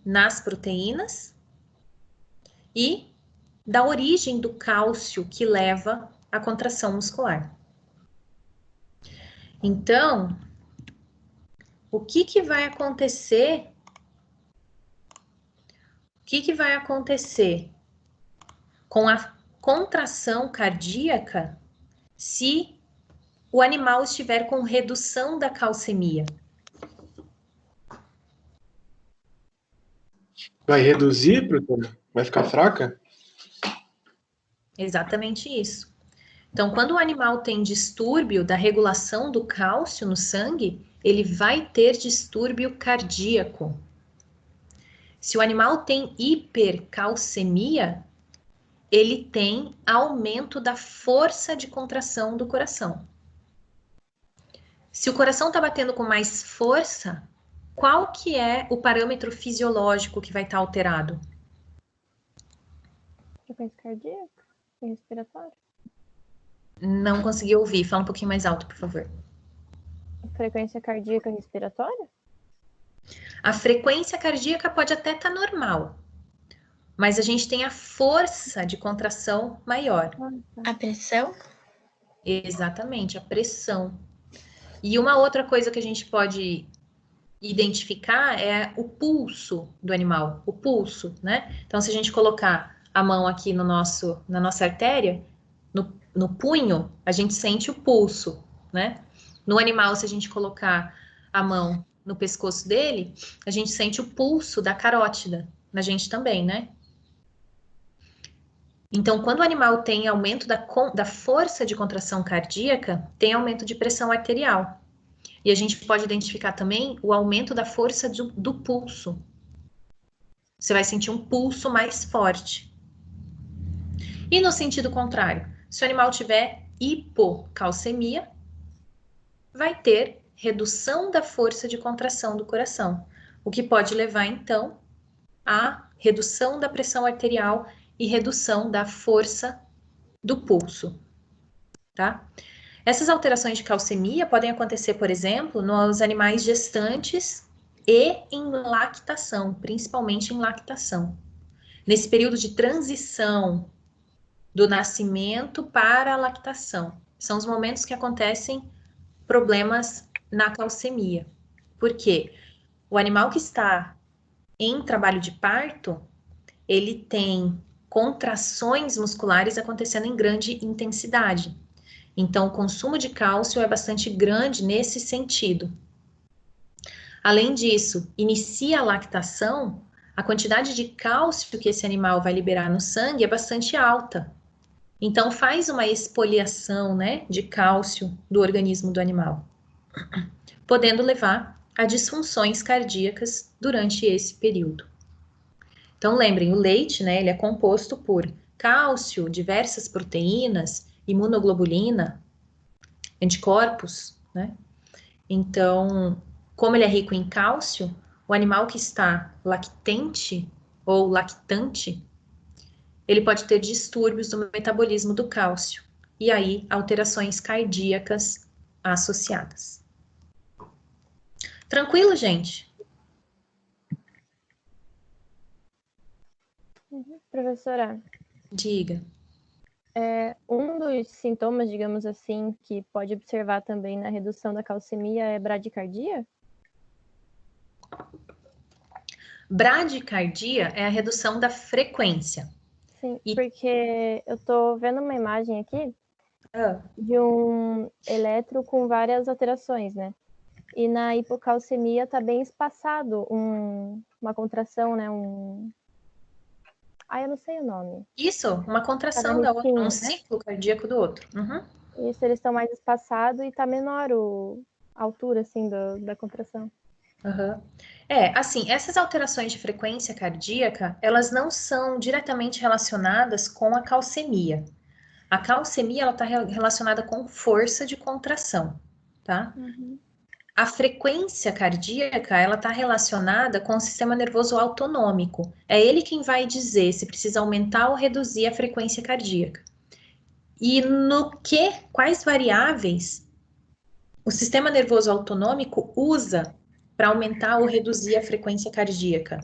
nas proteínas e da origem do cálcio que leva à contração muscular. Então, o que vai acontecer? O que vai acontecer com a contração cardíaca se o animal estiver com redução da calcemia? Vai reduzir, professor? Vai ficar fraca? Exatamente isso. Então, quando o animal tem distúrbio da regulação do cálcio no sangue, ele vai ter distúrbio cardíaco. Se o animal tem hipercalcemia, ele tem aumento da força de contração do coração. Se o coração está batendo com mais força, qual que é o parâmetro fisiológico que vai estar alterado? Frequência cardíaca e respiratória. Não consegui ouvir. Fala um pouquinho mais alto, por favor. Frequência cardíaca e respiratória? A frequência cardíaca pode até estar normal, mas a gente tem a força de contração maior. A pressão? Exatamente, a pressão. E uma outra coisa que a gente pode identificar é o pulso do animal, o pulso, né? Então, se a gente colocar a mão aqui na nossa artéria, no punho, a gente sente o pulso, né? No animal, se a gente colocar a mão no pescoço dele, a gente sente o pulso da carótida, na gente também, né? Então, quando o animal tem aumento da força de contração cardíaca, tem aumento de pressão arterial. E a gente pode identificar também o aumento da força do pulso. Você vai sentir um pulso mais forte. E no sentido contrário, se o animal tiver hipocalcemia, vai ter redução da força de contração do coração, o que pode levar, então, à redução da pressão arterial e redução da força do pulso. tá? Essas alterações de calcemia podem acontecer, por exemplo, nos animais gestantes e em lactação, principalmente em lactação. Nesse período de transição do nascimento para a lactação. São os momentos que acontecem problemas na calcemia. Por quê? O animal que está em trabalho de parto, ele tem contrações musculares acontecendo em grande intensidade. Então, o consumo de cálcio é bastante grande nesse sentido. Além disso, inicia a lactação, a quantidade de cálcio que esse animal vai liberar no sangue é bastante alta. Então, faz uma exfoliação, né, de cálcio do organismo do animal, podendo levar a disfunções cardíacas durante esse período. Então, lembrem, o leite, né, ele é composto por cálcio, diversas proteínas, imunoglobulina, anticorpos, né? Então, como ele é rico em cálcio, o animal que está lactente ou lactante, ele pode ter distúrbios do metabolismo do cálcio e aí alterações cardíacas associadas. Tranquilo, gente? Professora, Diga. um dos sintomas, digamos assim, que pode observar também na redução da calcemia é bradicardia? Bradicardia é a redução da frequência. Sim, E- porque eu tô vendo uma imagem aqui Ah, de um eletro com várias alterações, né? E na hipocalcemia tá bem espaçado uma contração, né? Eu não sei o nome. isso, uma contração Cada da outra, um risquinho, né? ciclo cardíaco do outro. Uhum. Isso, eles estão mais espaçados e tá menor a altura, assim, da contração. Uhum. Assim, essas alterações de frequência cardíaca, elas não são diretamente relacionadas com a calcemia. A calcemia, ela está relacionada com força de contração, tá? A frequência cardíaca, ela está relacionada com o sistema nervoso autonômico. É ele quem vai dizer se precisa aumentar ou reduzir a frequência cardíaca. E quais variáveis o sistema nervoso autonômico usa para aumentar ou reduzir a frequência cardíaca?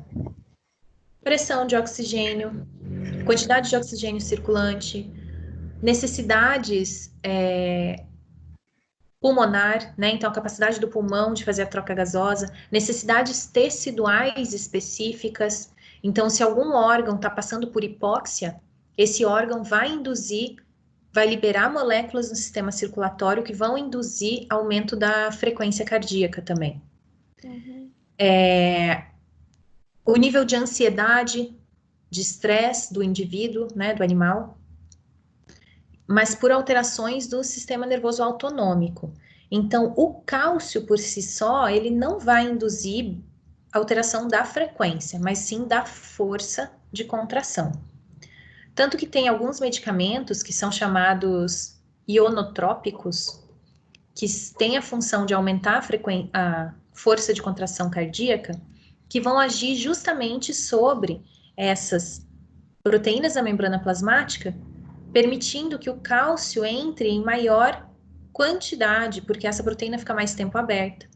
Pressão de oxigênio, quantidade de oxigênio circulante, necessidades pulmonar, né? Então, a capacidade do pulmão de fazer a troca gasosa, necessidades teciduais específicas. Então, se algum órgão está passando por hipóxia, esse órgão vai liberar moléculas no sistema circulatório que vão induzir aumento da frequência cardíaca também. O nível de ansiedade, de estresse do indivíduo, né, do animal, mas por alterações do sistema nervoso autonômico. Então, o cálcio por si só, ele não vai induzir alteração da frequência, mas sim da força de contração. Tanto que tem alguns medicamentos que são chamados ionotrópicos, que têm a função de aumentar a força de contração cardíaca, que vão agir justamente sobre essas proteínas da membrana plasmática, permitindo que o cálcio entre em maior quantidade, porque essa proteína fica mais tempo aberta,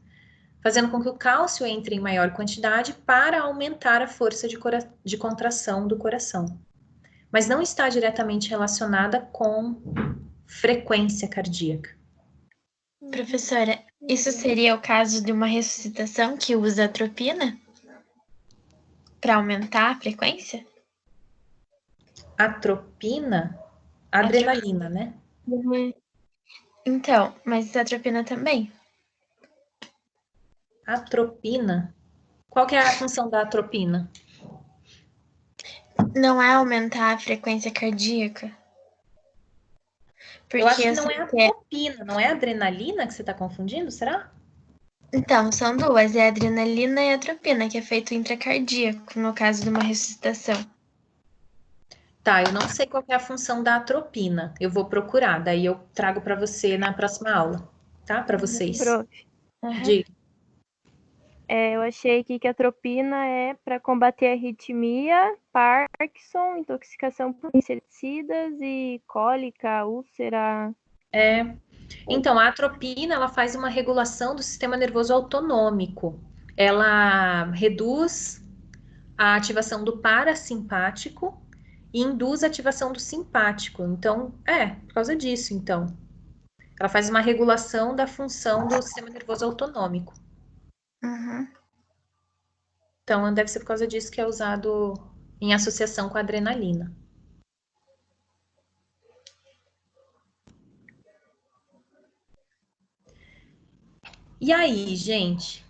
fazendo com que o cálcio entre em maior quantidade para aumentar a força de contração do coração. Mas não está diretamente relacionada com frequência cardíaca. Professora, isso seria o caso de uma ressuscitação que usa atropina para aumentar a frequência? Atropina, adrenalina, né? Então, mas a atropina também? Atropina. Qual que é a função da atropina? Não é aumentar a frequência cardíaca? Eu acho que não é atropina, não é adrenalina que você está confundindo, será? Então, são duas, é a adrenalina e a atropina, que é feito intracardíaco, no caso de uma ressuscitação. Tá, eu não sei qual que é a função da atropina. Eu vou procurar, daí eu trago para você na próxima aula, tá? Para vocês. Prof, Diga. eu achei aqui que a atropina é para combater a arritmia, Parkinson, intoxicação por inseticidas e cólica, úlcera. Então, a atropina, ela faz uma regulação do sistema nervoso autonômico. Ela reduz a ativação do parasimpático e induz a ativação do simpático. Então, por causa disso, então. Ela faz uma regulação da função do sistema nervoso autonômico. Uhum. Então, deve ser por causa disso que é usado em associação com a adrenalina. E aí, gente,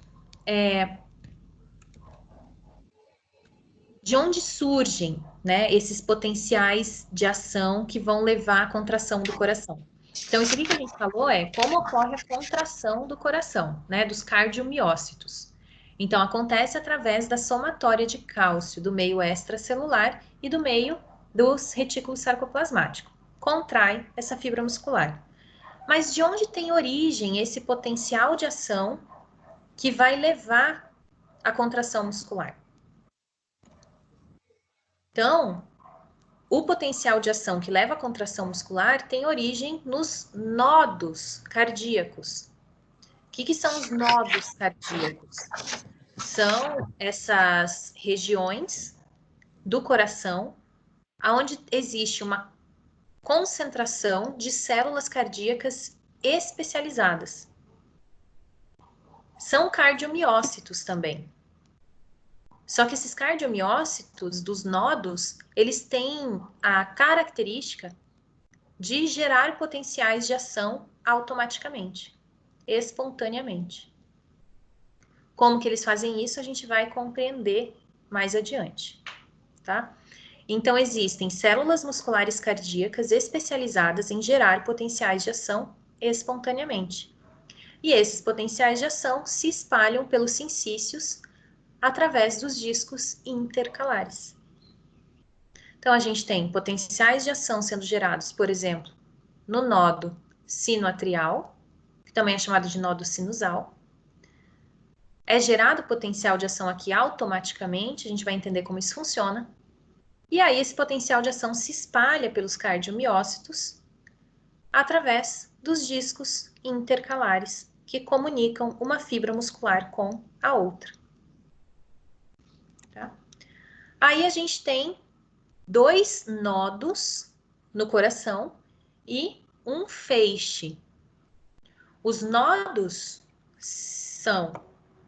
de onde surgem, né, esses potenciais de ação que vão levar à contração do coração? Então, isso aqui que a gente falou é como ocorre a contração do coração, né, dos cardiomiócitos. Então, acontece através da somatória de cálcio do meio extracelular e do meio dos retículos sarcoplasmáticos. Contrai essa fibra muscular. Mas de onde tem origem esse potencial de ação que vai levar à contração muscular? Então, o potencial de ação que leva à contração muscular tem origem nos nodos cardíacos. O que são os nodos cardíacos? São essas regiões do coração onde existe uma concentração de células cardíacas especializadas. São cardiomiócitos também. Só que esses cardiomiócitos dos nodos, eles têm a característica de gerar potenciais de ação automaticamente, espontaneamente. Como que eles fazem isso, a gente vai compreender mais adiante, tá? Então, existem células musculares cardíacas especializadas em gerar potenciais de ação espontaneamente. E esses potenciais de ação se espalham pelos sincícios através dos discos intercalares. Então, a gente tem potenciais de ação sendo gerados, por exemplo, no nodo sinoatrial, que também é chamado de nodo sinusal. É gerado potencial de ação aqui automaticamente, a gente vai entender como isso funciona. E aí, esse potencial de ação se espalha pelos cardiomiócitos através dos discos intercalares, que comunicam uma fibra muscular com a outra. Tá? Aí a gente tem 2 nodos no coração e um feixe. Os nodos são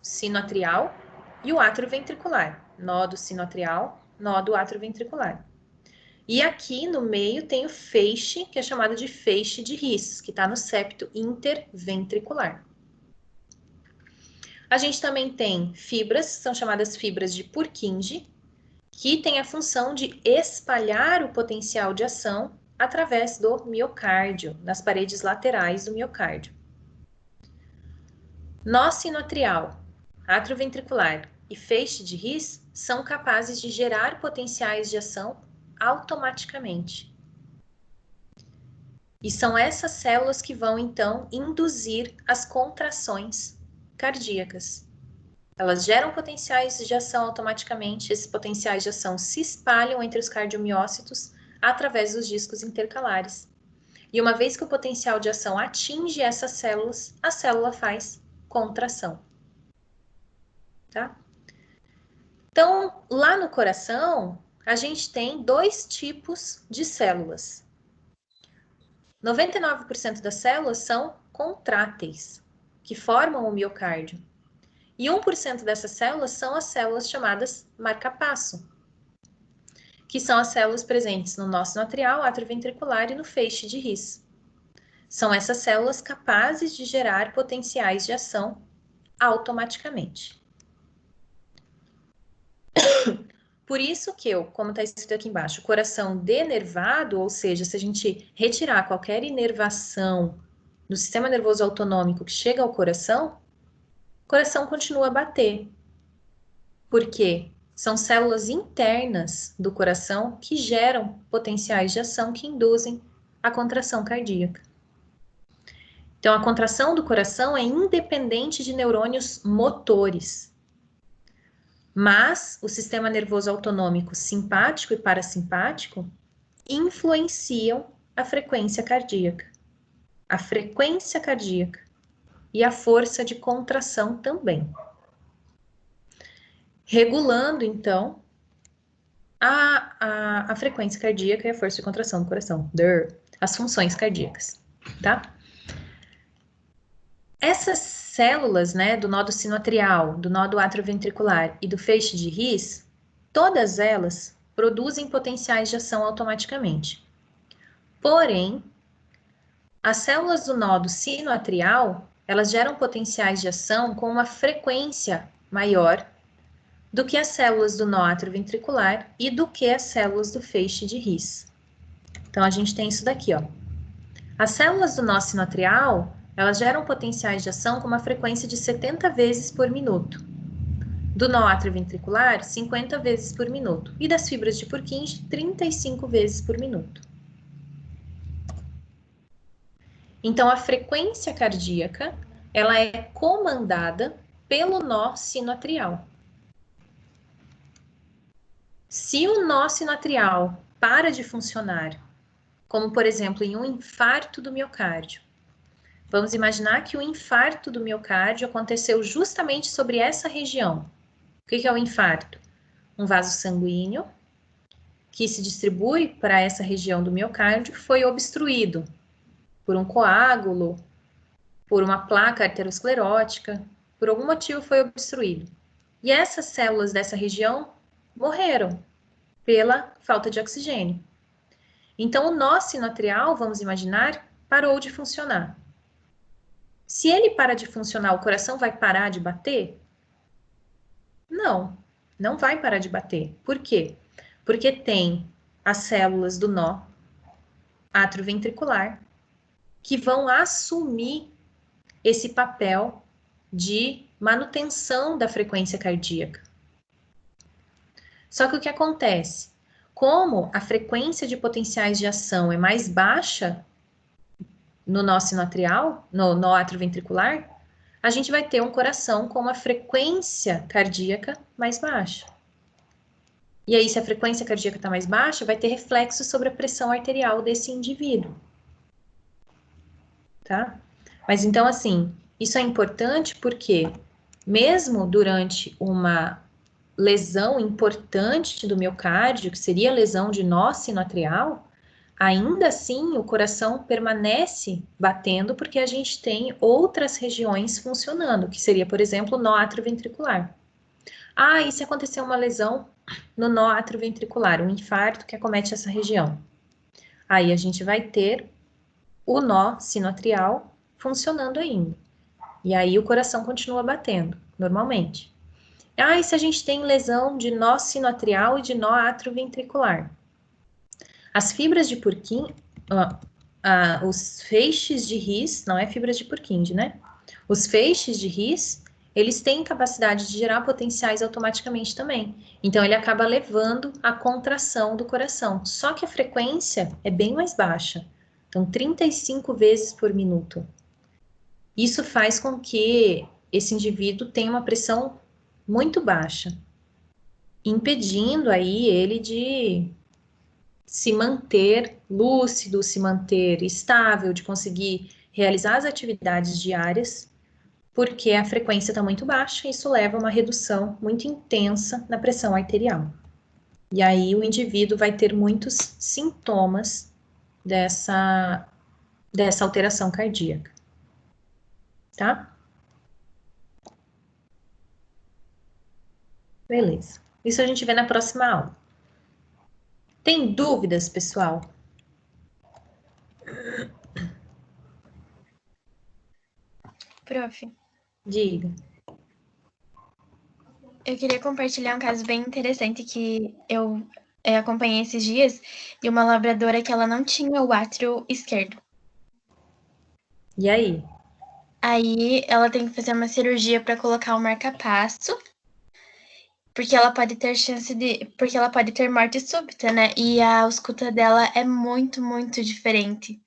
sinoatrial e o atrioventricular. Nodo sinoatrial, nodo atrioventricular. E aqui no meio tem o feixe, que é chamado de feixe de His, que está no septo interventricular. A gente também tem fibras, são chamadas fibras de Purkinje, que tem a função de espalhar o potencial de ação através do miocárdio, nas paredes laterais do miocárdio. Nó sinoatrial, atrioventricular e feixe de His são capazes de gerar potenciais de ação automaticamente. E são essas células que vão, então, induzir as contrações cardíacas. Elas geram potenciais de ação automaticamente, esses potenciais de ação se espalham entre os cardiomiócitos através dos discos intercalares. E uma vez que o potencial de ação atinge essas células, a célula faz contração. Tá? Então, lá no coração, a gente tem 2 tipos de células. 99% das células são contráteis, que formam o miocárdio. E 1% dessas células são as células chamadas marca-passo, que são as células presentes no nó sinoatrial, atrioventricular e no feixe de His. São essas células capazes de gerar potenciais de ação automaticamente. Por isso que como está escrito aqui embaixo, o coração denervado, ou seja, se a gente retirar qualquer inervação do sistema nervoso autonômico que chega ao coração, o coração continua a bater. Por quê? São células internas do coração que geram potenciais de ação que induzem a contração cardíaca. Então, a contração do coração é independente de neurônios motores. Mas o sistema nervoso autonômico simpático e parasimpático influenciam a frequência cardíaca. a frequência cardíaca e a força de contração também. Regulando, então, a frequência cardíaca e a força de contração do coração. As funções cardíacas, tá? Essas células, né, do nodo sinoatrial, do nodo atrioventricular e do feixe de His, todas elas produzem potenciais de ação automaticamente. Porém, as células do nodo sinoatrial, elas geram potenciais de ação com uma frequência maior do que as células do nó atrioventricular e do que as células do feixe de His. Então, a gente tem isso daqui, ó. As células do nó sinoatrial, elas geram potenciais de ação com uma frequência de 70 vezes por minuto. Do nó atrioventricular, 50 vezes por minuto. E das fibras de Purkinje, 35 vezes por minuto. Então, a frequência cardíaca, ela é comandada pelo nó sinoatrial. Se o nó sinoatrial para de funcionar, como por exemplo em um infarto do miocárdio, vamos imaginar que o infarto do miocárdio aconteceu justamente sobre essa região. O que é o infarto? Um vaso sanguíneo que se distribui para essa região do miocárdio foi obstruído por um coágulo, por uma placa arteriosclerótica, por algum motivo foi obstruído. E essas células dessa região morreram pela falta de oxigênio. Então, o nó sinoatrial, vamos imaginar, parou de funcionar. Se ele para de funcionar, o coração vai parar de bater? Não, não vai parar de bater. Por quê? Porque tem as células do nó atrioventricular que vão assumir esse papel de manutenção da frequência cardíaca. Só que o que acontece? Como a frequência de potenciais de ação é mais baixa no nó sinoatrial, no nó atrioventricular, a gente vai ter um coração com uma frequência cardíaca mais baixa. E aí, se a frequência cardíaca está mais baixa, vai ter reflexo sobre a pressão arterial desse indivíduo. Tá? Mas então, assim, isso é importante porque, mesmo durante uma lesão importante do miocárdio, que seria a lesão de nó sinoatrial, ainda assim o coração permanece batendo porque a gente tem outras regiões funcionando, que seria, por exemplo, o nó atrioventricular. Ah, e se acontecer uma lesão no nó atrioventricular, um infarto que acomete essa região? Aí a gente vai ter o nó sinoatrial funcionando ainda. E aí o coração continua batendo, normalmente. Ah, e se a gente tem lesão de nó sinoatrial e de nó atrioventricular? As fibras de Purkinje, os feixes de His, não é fibras de Purkinje, né? Os feixes de His, eles têm capacidade de gerar potenciais automaticamente também. Então, ele acaba levando a contração do coração. Só que a frequência é bem mais baixa. Então, 35 vezes por minuto. Isso faz com que esse indivíduo tenha uma pressão muito baixa, impedindo aí ele de se manter lúcido, se manter estável, de conseguir realizar as atividades diárias, porque a frequência está muito baixa e isso leva a uma redução muito intensa na pressão arterial. E aí o indivíduo vai ter muitos sintomas dessa alteração cardíaca. Tá? Beleza. Isso a gente vê na próxima aula. Tem dúvidas, pessoal? Prof, Diga. eu queria compartilhar um caso bem interessante que eu acompanhei esses dias de uma labradora que ela não tinha o átrio esquerdo. E aí? Aí ela tem que fazer uma cirurgia para colocar o marca-passo, porque ela pode ter porque ela pode ter morte súbita, né? E a ausculta dela é muito, muito diferente.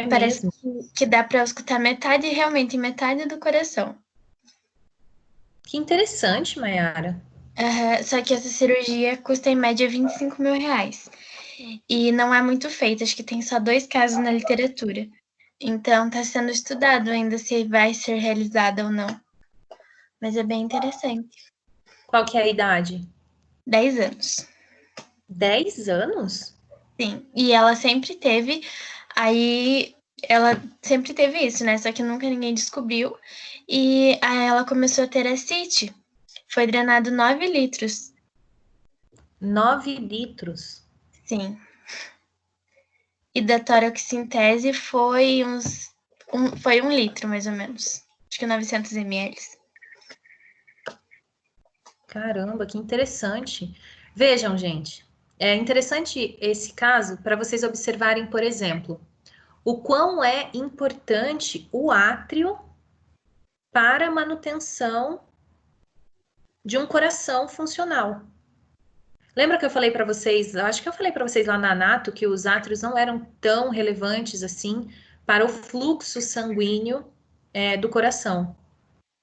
Parece mesmo? que dá para auscultar realmente metade do coração. Que interessante, Mayara. Só que essa cirurgia custa em média R$25 mil. E não é muito feita, acho que tem só 2 casos na literatura. Então, está sendo estudado ainda se vai ser realizada ou não. Mas é bem interessante. Qual que é a idade? 10 anos. 10 anos? Sim. E ela sempre teve, aí ela sempre teve isso, né? Só que nunca ninguém descobriu. E aí ela começou a ter ascite. Foi drenado 9 litros. 9 litros. Sim. E da toraxintese foi foi 1 litro, mais ou menos. Acho que 900 ml. Caramba, que interessante. Vejam, gente, é interessante esse caso para vocês observarem, por exemplo, o quão é importante o átrio para a manutenção de um coração funcional. Lembra que eu falei para vocês, acho que eu falei para vocês lá na Anato que os átrios não eram tão relevantes assim para o fluxo sanguíneo do coração,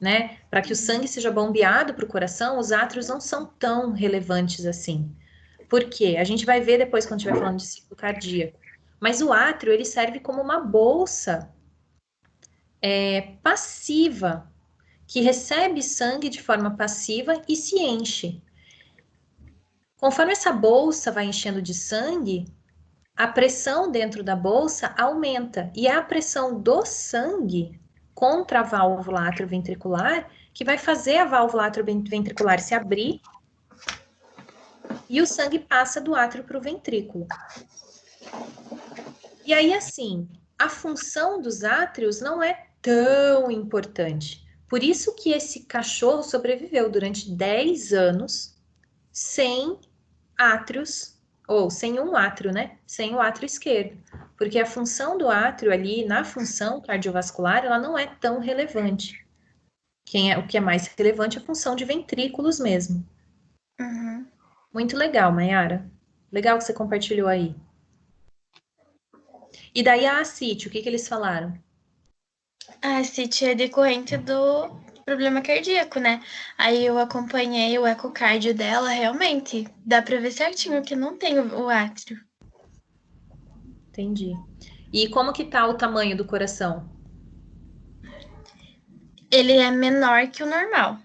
né? Para que o sangue seja bombeado para o coração, os átrios não são tão relevantes assim. Por quê? A gente vai ver depois quando estiver falando de ciclo cardíaco. Mas o átrio, ele serve como uma bolsa passiva, que recebe sangue de forma passiva e se enche. Conforme essa bolsa vai enchendo de sangue, a pressão dentro da bolsa aumenta. E é a pressão do sangue contra a válvula atrioventricular que vai fazer a válvula atrioventricular se abrir e o sangue passa do átrio para o ventrículo. E aí, assim, a função dos átrios não é tão importante. Por isso que esse cachorro sobreviveu durante 10 anos sem átrios, ou sem um átrio, né? Sem o átrio esquerdo. Porque a função do átrio ali, na função cardiovascular, ela não é tão relevante. O que é mais relevante é a função de ventrículos mesmo. Uhum. Muito legal, Mayara. Legal que você compartilhou aí. E daí a ascite, o que eles falaram? A ascite é decorrente do problema cardíaco, né? Aí eu acompanhei o ecocardio dela, realmente. Dá pra ver certinho que não tem o átrio. Entendi. E como que tá o tamanho do coração? Ele é menor que o normal.